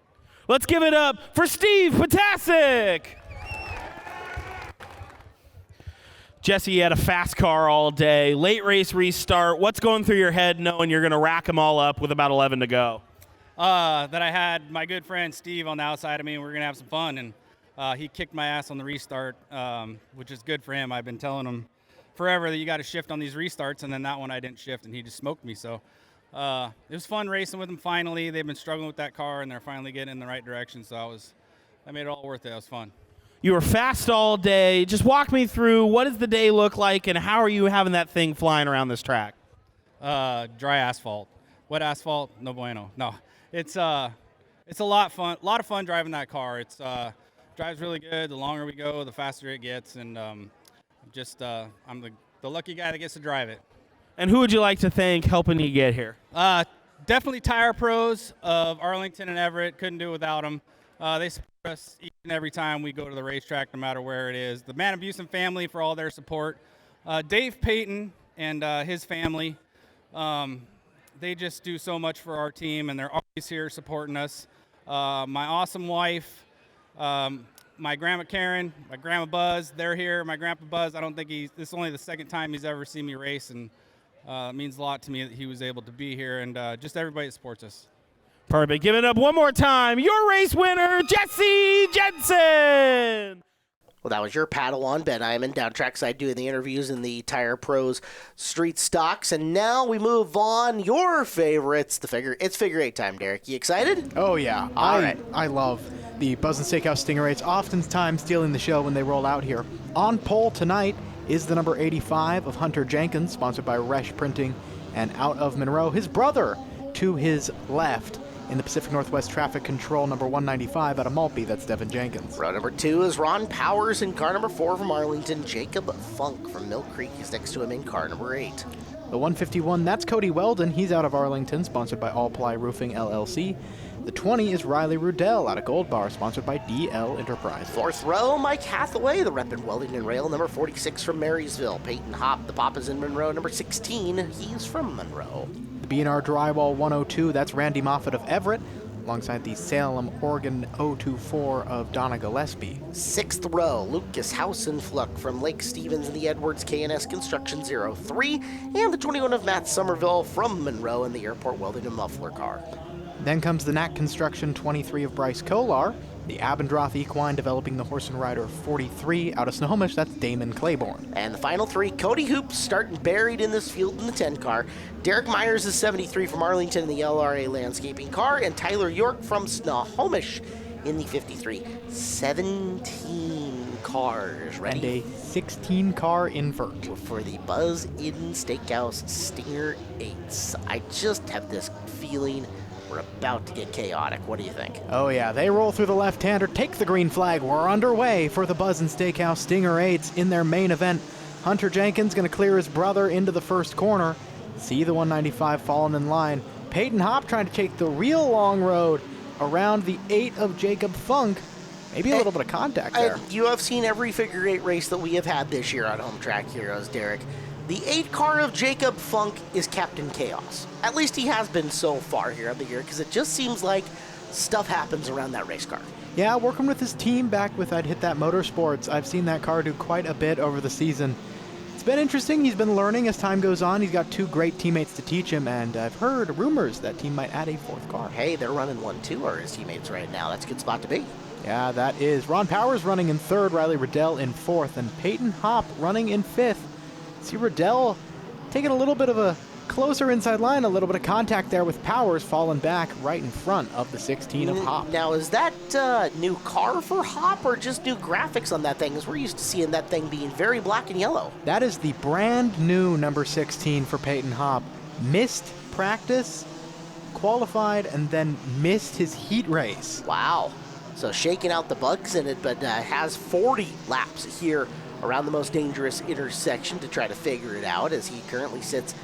Let's give it up for Steve Potasic. Jesse, you had a fast car all day, late race restart. What's going through your head knowing you're going to rack them all up with about 11 to go? That I had my good friend Steve on the outside of me, and we were going to have some fun, and he kicked my ass on the restart, which is good for him. I've been telling him forever that you got to shift on these restarts, and then that one I didn't shift, and he just smoked me. So it was fun racing with him finally. They've been struggling with that car, and they're finally getting in the right direction, so I made it all worth it. It was fun. You were fast all day. Just walk me through, what does the day look like, and how are you having that thing flying around this track? Dry asphalt. Wet asphalt, no bueno. No. It's a lot of fun driving that car. It's drives really good. The longer we go, the faster it gets, and I'm the lucky guy that gets to drive it. And who would you like to thank helping you get here? Definitely Tire Pros of Arlington and Everett. Couldn't do it without them. They support us each and every time we go to the racetrack, no matter where it is. The Van Busen family for all their support. Dave Payton and his family. They just do so much for our team, and they're always here supporting us. My awesome wife, my grandma Karen, my grandma Buzz, they're here. My grandpa Buzz, I don't think this is only the second time he's ever seen me race, and it means a lot to me that he was able to be here, and just everybody that supports us. Perfect. Give it up one more time. Your race winner, Jesse Jensen. Well, that was your Padawan, Ben Iman, down trackside doing the interviews in the Tire Pros Street Stocks. And now we move on. Your favorites, it's figure eight time, Derek. You excited? Oh, yeah. All right. I love the Buzz and Steakhouse Stinger 8s, oftentimes stealing the show when they roll out here. On pole tonight is the number 85 of Hunter Jenkins, sponsored by Resch Printing, and out of Monroe, his brother to his left. In the Pacific Northwest Traffic Control, number 195 out of Maltby, that's Devin Jenkins. Row number 2 is Ron Powers in car number 4 from Arlington. Jacob Funk from Mill Creek is next to him in car number 8. The 151, that's Cody Weldon. He's out of Arlington, sponsored by All Ply Roofing, LLC. The 20 is Riley Rudell out of Gold Bar, sponsored by DL Enterprise. 4th row, Mike Hathaway, the rep in Welding and Rail, number 46 from Marysville. Peyton Hopp, the Papa's in Monroe, number 16. He's from Monroe. The B&R Drywall 102, that's Randy Moffett of Everett, alongside the Salem, Oregon 024 of Donna Gillespie. 6th row, Lucas Hausenfluck from Lake Stevens in the Edwards K&S Construction 03, and the 21 of Matt Somerville from Monroe in the Airport Welding and Muffler car. Then comes the Knack Construction 23 of Bryce Kolar, the Abendroth Equine developing the Horse and Rider 43 out of Snohomish, that's Damon Claiborne. And the final 3, Cody Hoops starting buried in this field in the 10 car. Derek Myers is 73 from Arlington in the LRA Landscaping car, and Tyler York from Snohomish in the 53. 17 cars ready. And a 16-car invert. For the Buzz in Steakhouse Stinger 8s. I just have this feeling we're about to get chaotic. What do you think? Oh yeah, they roll through the left-hander, take the green flag. We're underway for the Buzz and Steakhouse Stinger 8s in their main event. Hunter Jenkins going to clear his brother into the first corner. See the 195 falling in line. Peyton Hopp trying to take the real long road around the 8 of Jacob Funk. Maybe a little bit of contact there. You have seen every figure 8 race that we have had this year on Home Track Heroes, Derek. The 8 car of Jacob Funk is Captain Chaos. At least he has been so far here on the year, because it just seems like stuff happens around that race car. Yeah, working with his team back with I'd Hit That Motorsports, I've seen that car do quite a bit over the season. It's been interesting. He's been learning as time goes on. He's got 2 great teammates to teach him, and I've heard rumors that team might add a 4th car. Hey, they're running 1-2 are his teammates right now. That's a good spot to be. Yeah, that is. Ron Powers running in 3rd, Riley Riddell in 4th, and Peyton Hopp running in 5th. See Riddell taking a little bit of a closer inside line, a little bit of contact there with Powers falling back right in front of the 16 of Hopp. Now, is that new car for Hopp or just new graphics on that thing? Because we're used to seeing that thing being very black and yellow. That is the brand new number 16 for Peyton Hopp. Missed practice, qualified, and then missed his heat race. Wow. So shaking out the bugs in it, but has 40 laps here around the most dangerous intersection to try to figure it out, as he currently sits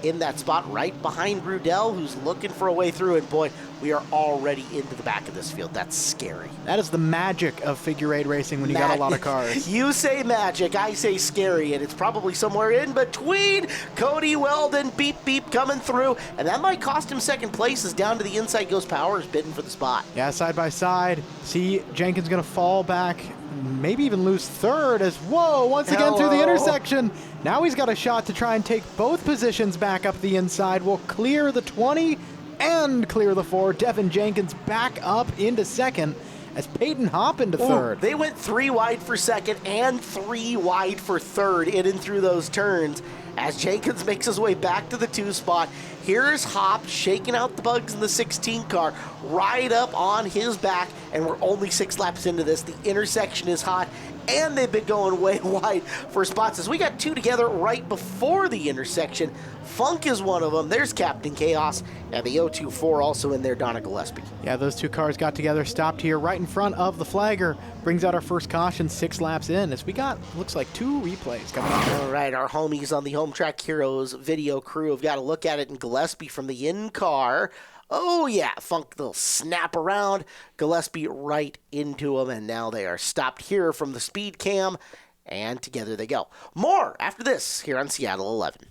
in that spot right behind Rudell, who's looking for a way through. And boy, we are already into the back of this field. That's scary. That is the magic of figure eight racing when you got a lot of cars. You say magic, I say scary, and it's probably somewhere in between. Cody Weldon, beep, beep, coming through, and that might cost him second place as down to the inside goes Powers, bidding for the spot. Yeah, side by side. See, Jenkins going to fall back, maybe even lose third as, whoa, once again through the intersection. Now he's got a shot to try and take both positions back up the inside. Will clear the 20 and clear the 4. Devin Jenkins back up into second as Peyton Hopp into third. They went 3 wide for second and 3 wide for third in and through those turns as Jenkins makes his way back to the 2 spot. Here's Hopp shaking out the bugs in the 16 car right up on his back, and we're only 6 laps into this. The intersection is hot, and they've been going way wide for spots as we got 2 together right before the intersection. Funk is one of them. There's Captain Chaos, and the 024 also in there, Donna Gillespie. Yeah, those 2 cars got together, stopped here right in front of the flagger. Brings out our first caution 6 laps in as we got, looks like 2 replays coming up. All right, our homies on the Home Track Heroes video crew have got a look at it, and Gillespie from the in-car. Oh yeah, Funk, they'll snap around, Gillespie right into him, and now they are stopped here from the speed cam, and together they go. More after this here on Seattle 11.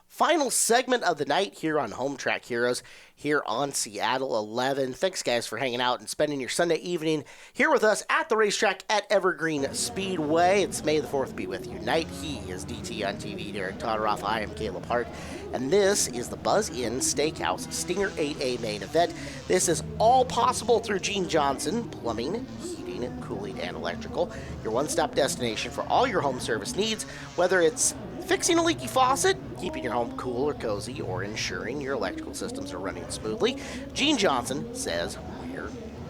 Final segment of the night here on Home Track Heroes, here on Seattle 11. Thanks, guys, for hanging out and spending your Sunday evening here with us at the racetrack at Evergreen Speedway. It's May the 4th be with you night. He is DT on TV, Derek Todoroff. I am Caleb Hart. And this is the Buzz Inn Steakhouse Stinger 8A main event. This is all possible through Gene Johnson Plumbing, Heating, Cooling, and Electrical. Your one-stop destination for all your home service needs, whether it's fixing a leaky faucet, keeping your home cool or cozy, or ensuring your electrical systems are running smoothly. Gene Johnson says we're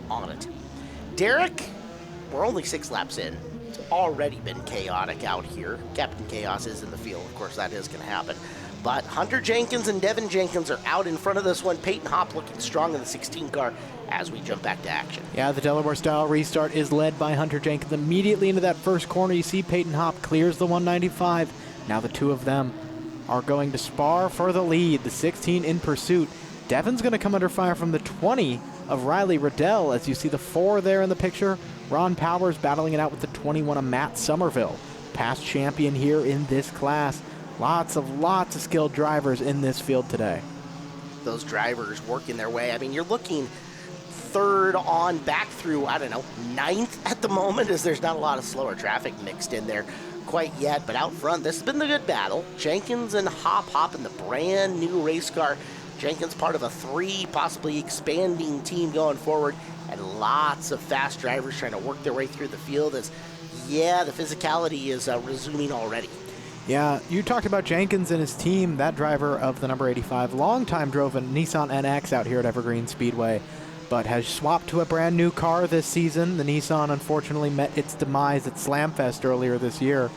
on it. Derek, we're only 6 laps in. It's already been chaotic out here. Captain Chaos is in the field. Of course, that is going to happen. But Hunter Jenkins and Devin Jenkins are out in front of this one. Peyton Hopp looking strong in the 16 car as we jump back to action. Yeah, the Delaware-style restart is led by Hunter Jenkins. Immediately into that first corner, you see Peyton Hopp clears the 195. Now the 2 of them are going to spar for the lead. The 16 in pursuit. Devin's going to come under fire from the 20 of Riley Riddell. As you see the 4 there in the picture, Ron Powers battling it out with the 21 of Matt Somerville. Past champion here in this class. Lots of skilled drivers in this field today. Those drivers working their way. I mean, you're looking 3rd on back through, 9th at the moment, as there's not a lot of slower traffic mixed in there quite yet, but out front, this has been the good battle. Jenkins and Hopp in the brand new race car. Jenkins part of a 3, possibly expanding team going forward, and lots of fast drivers trying to work their way through the field as, yeah, the physicality is resuming already. Yeah, you talked about Jenkins and his team. That driver of the number 85, long time drove a Nissan NX out here at Evergreen Speedway, but has swapped to a brand new car this season. The Nissan unfortunately met its demise at Slamfest earlier this year.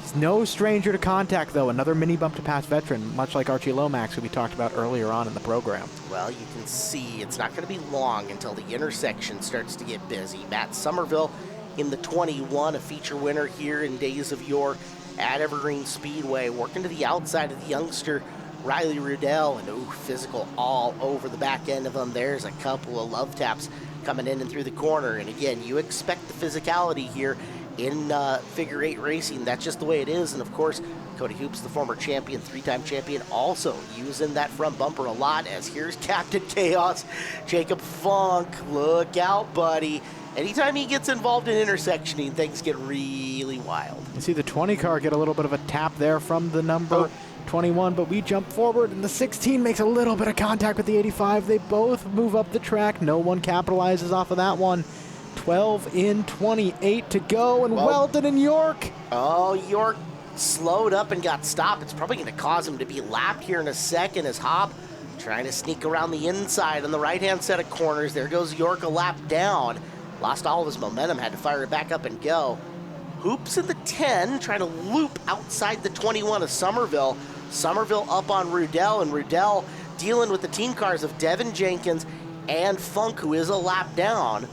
He's no stranger to contact, though. Another mini bump to pass veteran, much like Archie Lomax, who we talked about earlier on in the program. Well, you can see it's not going to be long until the intersection starts to get busy. Matt Somerville in the 21, a feature winner here in days of yore at Evergreen Speedway, working to the outside of the youngster Riley Riddell, and physical all over the back end of them. There's a couple of love taps coming in and through the corner, and again, you expect the physicality here in figure 8 racing. That's just the way it is. And of course, Cody Hoops, the former champion, 3-time champion, also using that front bumper a lot, as here's Captain Chaos, Jacob Funk. Look out, buddy. Anytime he gets involved in intersectioning, things get really wild. You see the 20 car get a little bit of a tap there from the number 21, but we jump forward, and the 16 makes a little bit of contact with the 85. They both move up the track. No one capitalizes off of that one. 12 in, 28 to go, and Weldon and York. Oh, York slowed up and got stopped. It's probably going to cause him to be lapped here in a second as Hopp trying to sneak around the inside on the right-hand set of corners. There goes York a lap down. Lost all of his momentum, had to fire it back up and go. Hoops in the 10, trying to loop outside the 21 of Somerville. Somerville up on Rudell, and Rudell dealing with the team cars of Devin Jenkins and Funk, who is a lap down.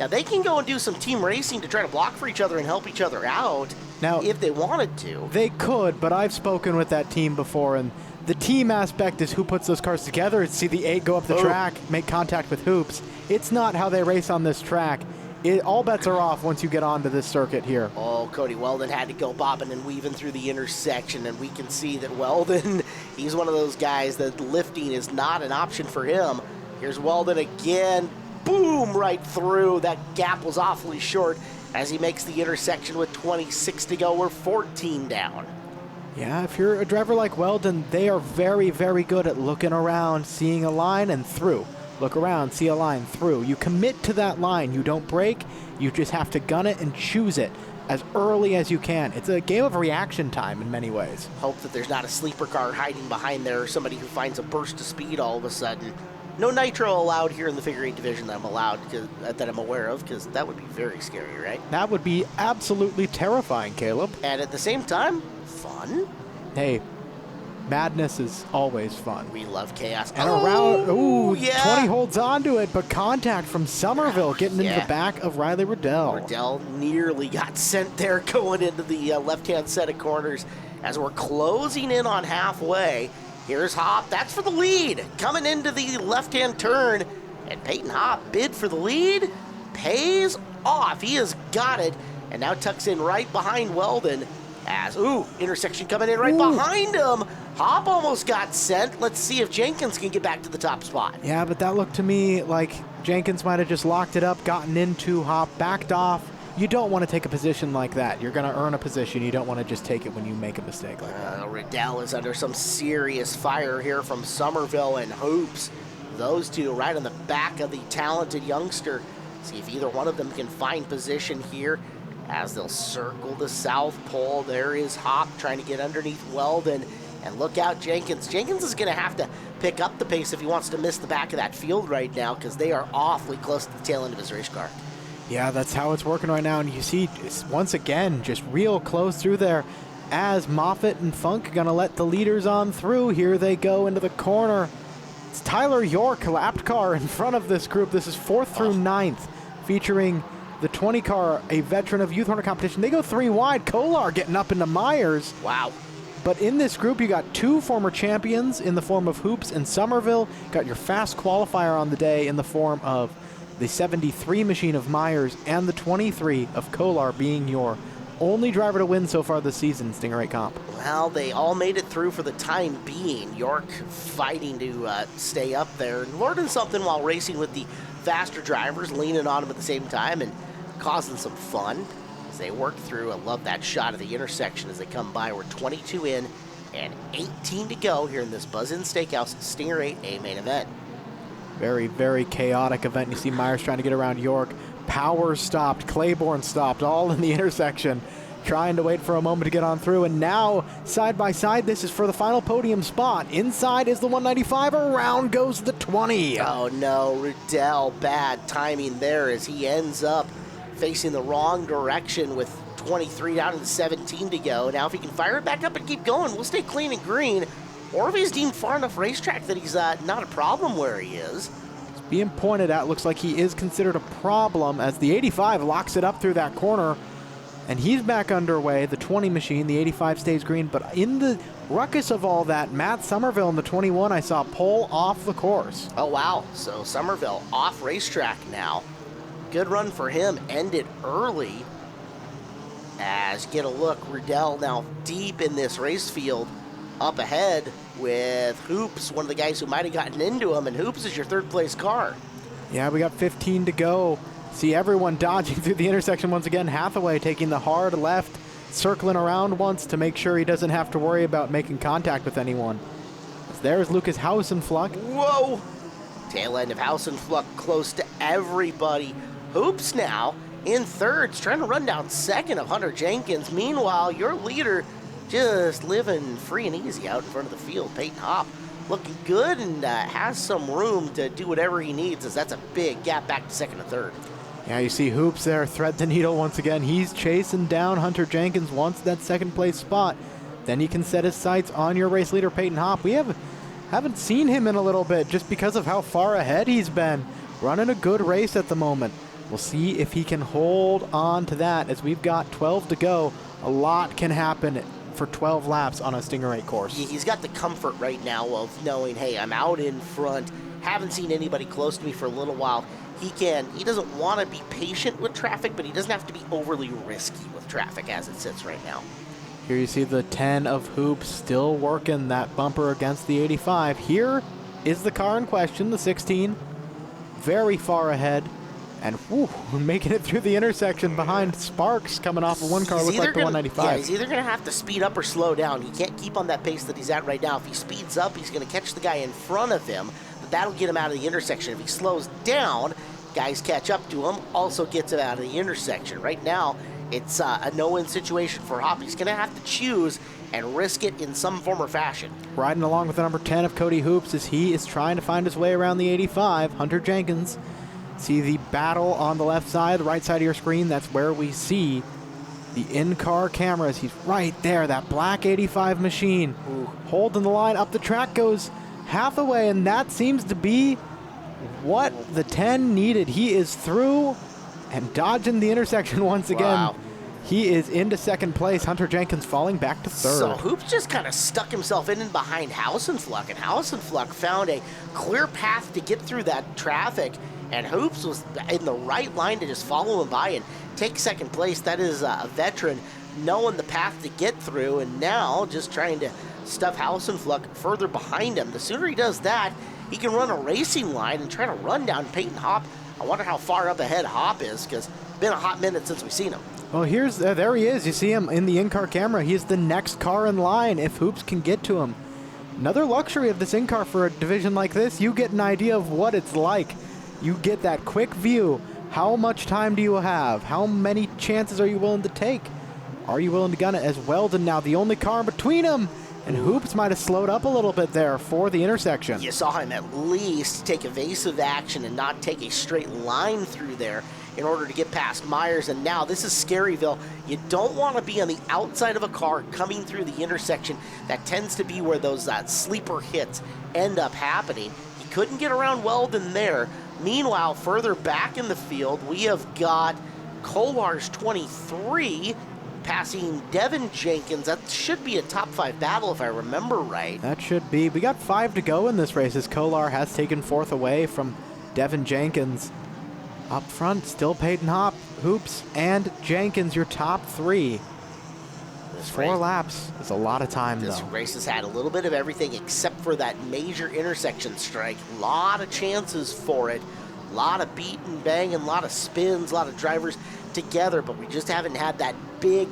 Now, they can go and do some team racing to try to block for each other and help each other out now, if they wanted to. They could, but I've spoken with that team before, and The team aspect is who puts those cars together. See the 8 go up the track, make contact with Hoops. It's not how they race on this track. All bets are off once you get onto this circuit here. Oh, Cody Weldon had to go bobbing and weaving through the intersection, and we can see that Weldon, he's one of those guys that lifting is not an option for him. Here's Weldon again. Boom, right through. That gap was awfully short as he makes the intersection with 26 to go. We're 14 down. Yeah, if you're a driver like Weldon, they are very, very good at looking around, seeing a line, and through. Look around, see a line, through. You commit to that line. You don't break. You just have to gun it and choose it as early as you can. It's a game of reaction time in many ways. Hope that there's not a sleeper car hiding behind there or somebody who finds a burst of speed all of a sudden. No nitro allowed here in the figure 8 division that I'm aware of, because that would be very scary, right? That would be absolutely terrifying, Caleb. And at the same time, fun. Hey, madness is always fun. We love chaos. And around, ooh, yeah. 20 holds on to it, but contact from Somerville getting into the back of Riley Riddell. Riddell nearly got sent there going into the left-hand set of corners as we're closing in on halfway. Here's Hopp. That's for the lead. Coming into the left-hand turn. And Peyton Hopp bid for the lead. Pays off. He has got it. And now tucks in right behind Weldon. As, intersection coming in right behind him. Hopp almost got sent. Let's see if Jenkins can get back to the top spot. Yeah, but that looked to me like Jenkins might have just locked it up, gotten into Hopp, backed off. You don't want to take a position like that. You're going to earn a position. You don't want to just take it when you make a mistake like that. Riddell is under some serious fire here from Somerville and Hoops. Those two right on the back of the talented youngster. See if either one of them can find position here as they'll circle the south pole. There is Hopp trying to get underneath Weldon. And look out, Jenkins. Jenkins is going to have to pick up the pace if he wants to miss the back of that field right now, because they are awfully close to the tail end of his race car. Yeah, that's how it's working right now. And you see, once again, just real close through there as Moffitt and Funk going to let the leaders on through. Here they go into the corner. It's Tyler York, lapped car in front of this group. This is 4th through 9th, featuring the 20 car, a veteran of Youth Hornet competition. They go 3 wide. Kolar getting up into Myers. Wow. But in this group, you got 2 former champions in the form of Hoops and Somerville. Got your fast qualifier on the day in the form of the 73 machine of Myers and the 23 of Kolar being your only driver to win so far this season, Stinger 8 Comp. Well, they all made it through for the time being. York fighting to stay up there and learning something while racing with the faster drivers, leaning on them at the same time and causing some fun as they work through. I love that shot of the intersection as they come by. We're 22 in and 18 to go here in this Buzz-In Steakhouse Stinger 8A main event. Very, very chaotic event. You see Myers trying to get around York. Powers stopped. Claiborne stopped, all in the intersection, trying to wait for a moment to get on through. And now, side by side, this is for the final podium spot. Inside is the 195. Around goes the 20. Oh, no. Riddell, bad timing there as he ends up facing the wrong direction with 23 down to 17 to go. Now, if he can fire it back up and keep going, we'll stay clean and green. Or if he's deemed far enough racetrack that he's not a problem where he is. It's being pointed at. Looks like he is considered a problem as the 85 locks it up through that corner. And he's back underway. The 20 machine, the 85 stays green. But in the ruckus of all that, Matt Somerville in the 21 I saw pull off the course. Oh, wow. So Somerville off racetrack now. Good run for him. Ended early. As get a look, Riddell now deep in this race field. Up ahead with Hoops, one of the guys who might have gotten into him, and Hoops is your 3rd place car. Yeah, we got 15 to go. See everyone dodging through the intersection once again. Hathaway taking the hard left, circling around once to make sure he doesn't have to worry about making contact with anyone. There's Lucas Hausenfluck. Whoa! Tail end of Hausenfluck close to everybody. Hoops now in 3rd, trying to run down 2nd of Hunter Jenkins. Meanwhile, your leader just living free and easy out in front of the field. Peyton Hopp looking good and has some room to do whatever he needs, as that's a big gap back to 2nd and 3rd. Yeah, you see Hoops there, thread the needle once again. He's chasing down Hunter Jenkins, wants that 2nd place spot. Then he can set his sights on your race leader, Peyton Hopp. We haven't seen him in a little bit just because of how far ahead he's been. Running a good race at the moment. We'll see if he can hold on to that as we've got 12 to go. A lot can happen for 12 laps on a Stinger 8 course. He's got the comfort right now of knowing, hey, I'm out in front, haven't seen anybody close to me for a little while. He doesn't want to be patient with traffic, but he doesn't have to be overly risky with traffic as it sits right now. Here you see the 10 of Hoops still working that bumper against the 85. Here is the car in question, the 16, very far ahead, and making it through the intersection behind Sparks coming off of one car, looked like the 195. Yeah, he's either going to have to speed up or slow down. He can't keep on that pace that he's at right now. If he speeds up, he's going to catch the guy in front of him, but that'll get him out of the intersection. If he slows down, guys catch up to him, also gets him out of the intersection. Right now, it's a no-win situation for Hop. He's going to have to choose and risk it in some form or fashion. Riding along with the number 10 of Cody Hoops as he is trying to find his way around the 85. Hunter Jenkins. See the battle on the left side, the right side of your screen. That's where we see the in-car cameras. He's right there, that black 85 machine. Holding the line up the track, goes half the way, and that seems to be what the 10 needed. He is through and dodging the intersection once again. Wow. He is into second place. Hunter Jenkins falling back to third. So Hoops just kind of stuck himself in and behind Hausenfluck, and Hausenfluck found a clear path to get through that traffic, and Hoops was in the right line to just follow him by and take second place. That is a veteran knowing the path to get through, and now just trying to stuff Hausenfluck further behind him. The sooner he does that, he can run a racing line and try to run down Peyton Hop. I wonder how far up ahead Hop is, because it's been a hot minute since we've seen him. Well, there he is. You see him in the in-car camera. He's the next car in line if Hoops can get to him. Another luxury of this in-car for a division like this, you get an idea of what it's like. You get that quick view. How much time do you have? How many chances are you willing to take? Are you willing to gun it? As Weldon now the only car in between him, and Hoops might have slowed up a little bit there for the intersection. You saw him at least take evasive action and not take a straight line through there in order to get past Myers. And now this is Scaryville. You don't want to be on the outside of a car coming through the intersection. That tends to be where those sleeper hits end up happening. He couldn't get around Weldon there. Meanwhile, further back in the field, we have got Kolar's 23 passing Devin Jenkins. That should be a top 5 battle if I remember right. That should be. We got 5 to go in this race as Kolar has taken 4th away from Devin Jenkins. Up front, still Peyton Hop, Hoops, and Jenkins, your top 3. 4 laps is a lot of time, This though. race has had a little bit of everything except for that major intersection strike. A lot of chances for it. A lot of beat and bang and a lot of spins, a lot of drivers together, but we just haven't had that big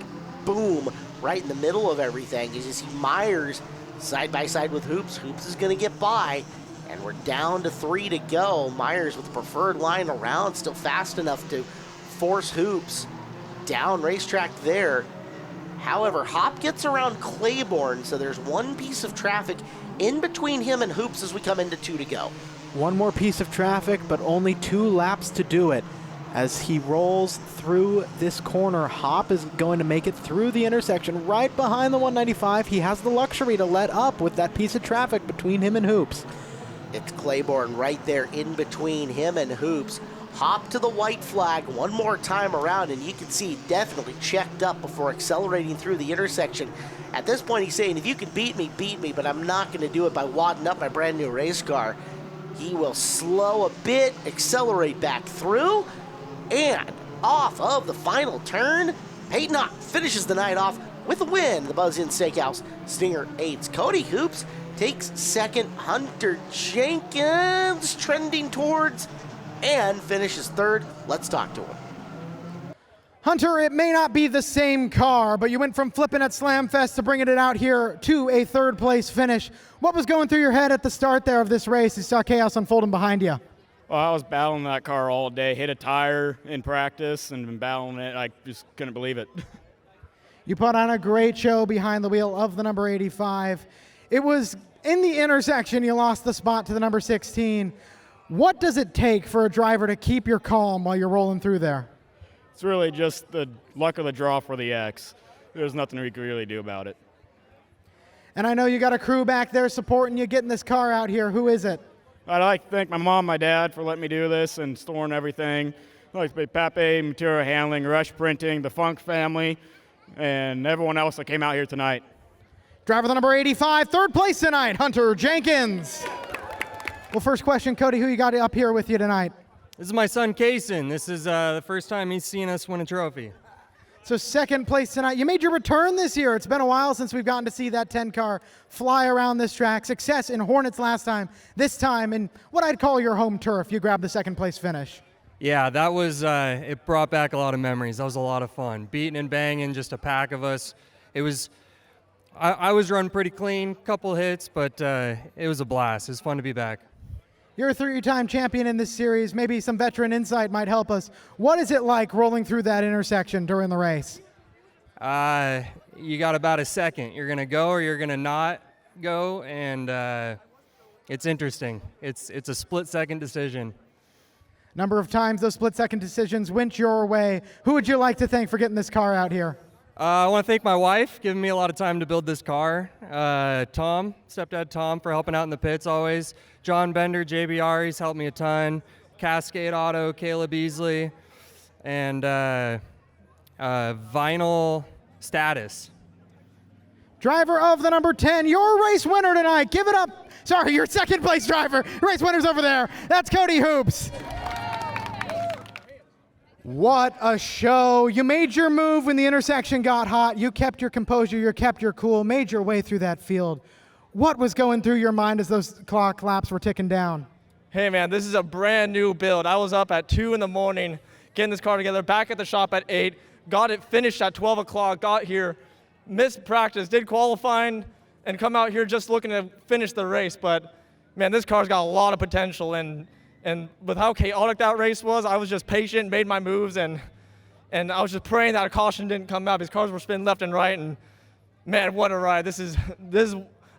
boom right in the middle of everything. As you see Myers side by side with Hoops. Hoops is going to get by, and we're down to 3 to go. Myers with the preferred line around, still fast enough to force Hoops down racetrack there. However, Hop gets around Claiborne, so there's one piece of traffic in between him and Hoops as we come into 2 to go. One more piece of traffic, but only 2 laps to do it. As he rolls through this corner, Hop is going to make it through the intersection right behind the 195. He has the luxury to let up with that piece of traffic between him and Hoops. It's Claiborne right there in between him and Hoops. Hop to the white flag one more time around, and you can see definitely checked up before accelerating through the intersection. At this point, he's saying, if you can beat me, but I'm not going to do it by wadding up my brand new race car. He will slow a bit, accelerate back through, and off of the final turn, Peyton Hop finishes the night off with a win. The Buzz Inn Steakhouse Stinger 8's Cody Hoops takes second. Hunter Jenkins trending towards and finishes third. Let's talk to him. Hunter, it may not be the same car, but you went from flipping at Slamfest to bringing it out here to a 3rd place finish. What was going through your head at the start there of this race? You saw chaos unfolding behind you. Well, I was battling that car all day. Hit a tire in practice and been battling it. I just couldn't believe it. You put on a great show behind the wheel of the number 85. It was in the intersection you lost the spot to the number 16. What does it take for a driver to keep your calm while you're rolling through there? It's really just the luck of the draw for the X. There's nothing we can really do about it. And I know you got a crew back there supporting you getting this car out here. Who is it? I'd like to thank my mom, my dad for letting me do this and storing everything. I'd like to thank Pape, Material Handling, Rush Printing, the Funk family, and everyone else that came out here tonight. Driver the number 85, third place tonight, Hunter Jenkins. Well, first question, Cody, who you got up here with you tonight? This is my son, Kaysen. This is the first time he's seen us win a trophy. So second place tonight. You made your return this year. It's been a while since we've gotten to see that 10 car fly around this track. Success in Hornets last time. This time in what I'd call your home turf. You grabbed the second place finish. Yeah, that was, it brought back a lot of memories. That was a lot of fun. Beating and banging, just a pack of us. It was, I was running pretty clean, couple hits, but it was a blast. It was fun to be back. You're a three-time champion in this series. Maybe some veteran insight might help us. What is it like rolling through that intersection during the race? You got about a second. You're going to go or you're going to not go, and it's interesting. It's a split-second decision. Number of times those split-second decisions went your way. Who would you like to thank for getting this car out here? I want to thank my wife, giving me a lot of time to build this car. Tom, stepdad Tom, for helping out in the pits always. John Bender, JBR, he's helped me a ton. Cascade Auto, Caleb Beasley, and Vinyl Status. Driver of the number 10, your race winner tonight. Give it up. Sorry, your second place driver. Race winner's over there. That's Cody Hoops. What a show. You made your move when the intersection got hot. You kept your composure, you kept your cool, made your way through that field. What was going through your mind as those clock laps were ticking down? Hey man, this is a brand new build. I was up at 2 in the morning getting this car together, back at the shop at 8, got it finished at 12 o'clock, got here, missed practice, did qualifying, and come out here just looking to finish the race. But man, this car's got a lot of potential, and with how chaotic that race was, I was just patient, made my moves, and I was just praying that a caution didn't come out because cars were spinning left and right, and man, what a ride. This is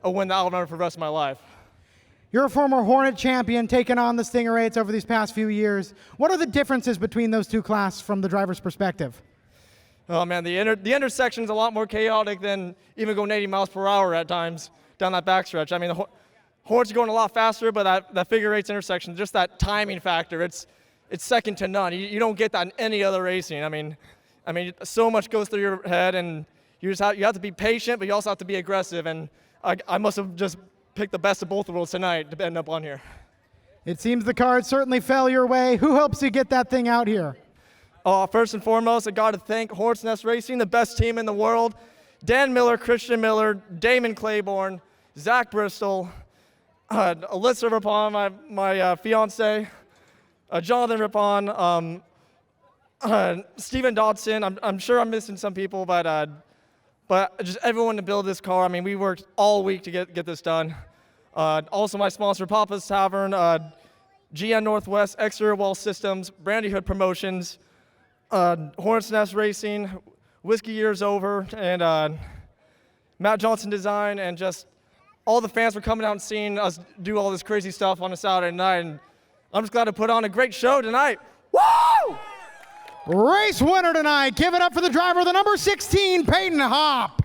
a win that I'll remember for the rest of my life. You're a former Hornet champion taking on the Stinger 8s over these past few years. What are the differences between those two classes from the driver's perspective? Oh man, the intersection's a lot more chaotic than even going 80 miles per hour at times down that backstretch. I mean, the Hornets are going a lot faster, but that figure eights intersection, just that timing factor, it's second to none. You don't get that in any other racing. I mean, so much goes through your head, and you have to be patient, but you also have to be aggressive. And I must have just picked the best of both worlds tonight to end up on here. It seems the cards certainly fell your way. Who helps you get that thing out here? First and foremost, I got to thank Hornets Nest Racing, the best team in the world. Dan Miller, Christian Miller, Damon Claiborne, Zach Bristol, Alyssa Rippon, my fiance, Jonathan Rippon, Stephen Dodson. I'm sure I'm missing some people, but just everyone to build this car. I mean, we worked all week to get this done. Also, my sponsor, Papa's Tavern, GN Northwest, Exterior Wall Systems, Brandy Hood Promotions, Hornets Nest Racing, Whiskey Years Over, and Matt Johnson Design, and just all the fans for coming out and seeing us do all this crazy stuff on a Saturday night. And I'm just glad to put on a great show tonight. Woo! Race winner tonight. Give it up for the driver of the number 16, Peyton Hopp.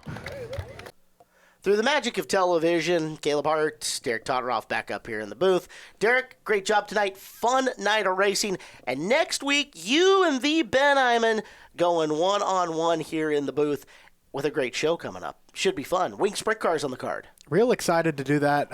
Through the magic of television, Caleb Hart, Derek Todoroff back up here in the booth. Derek, great job tonight. Fun night of racing. And next week, you and the Ben Iman going one-on-one here in the booth with a great show coming up. Should be fun. Wing Sprint Cars on the card. Real excited to do that,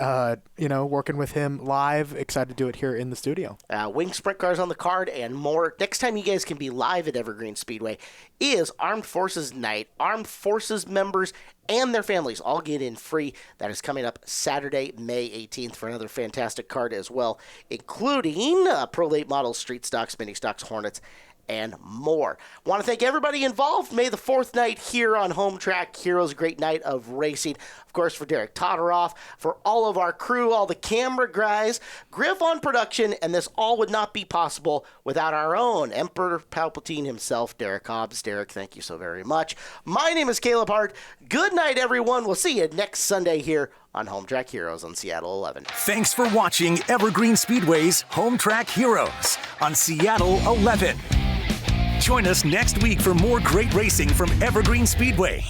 working with him live. Excited to do it here in the studio. Wing Sprint Cars on the card and more. Next time you guys can be live at Evergreen Speedway is Armed Forces Night. Armed Forces members and their families all get in free. That is coming up Saturday, May 18th for another fantastic card as well, including Pro Late Models, Street Stocks, Mini Stocks, Hornets, and more. Want to thank everybody involved. May the fourth night here on Home Track Heroes, a great night of racing. Of course, for Derek Todoroff, for all of our crew, all the camera guys, Griff on production, and this all would not be possible without our own Emperor Palpatine himself, Derek Hobbs. Derek, thank you so very much. My name is Caleb Hart. Good night, everyone. We'll see you next Sunday here on Home Track Heroes on Seattle 11. Thanks for watching Evergreen Speedway's Home Track Heroes on Seattle 11. Join us next week for more great racing from Evergreen Speedway.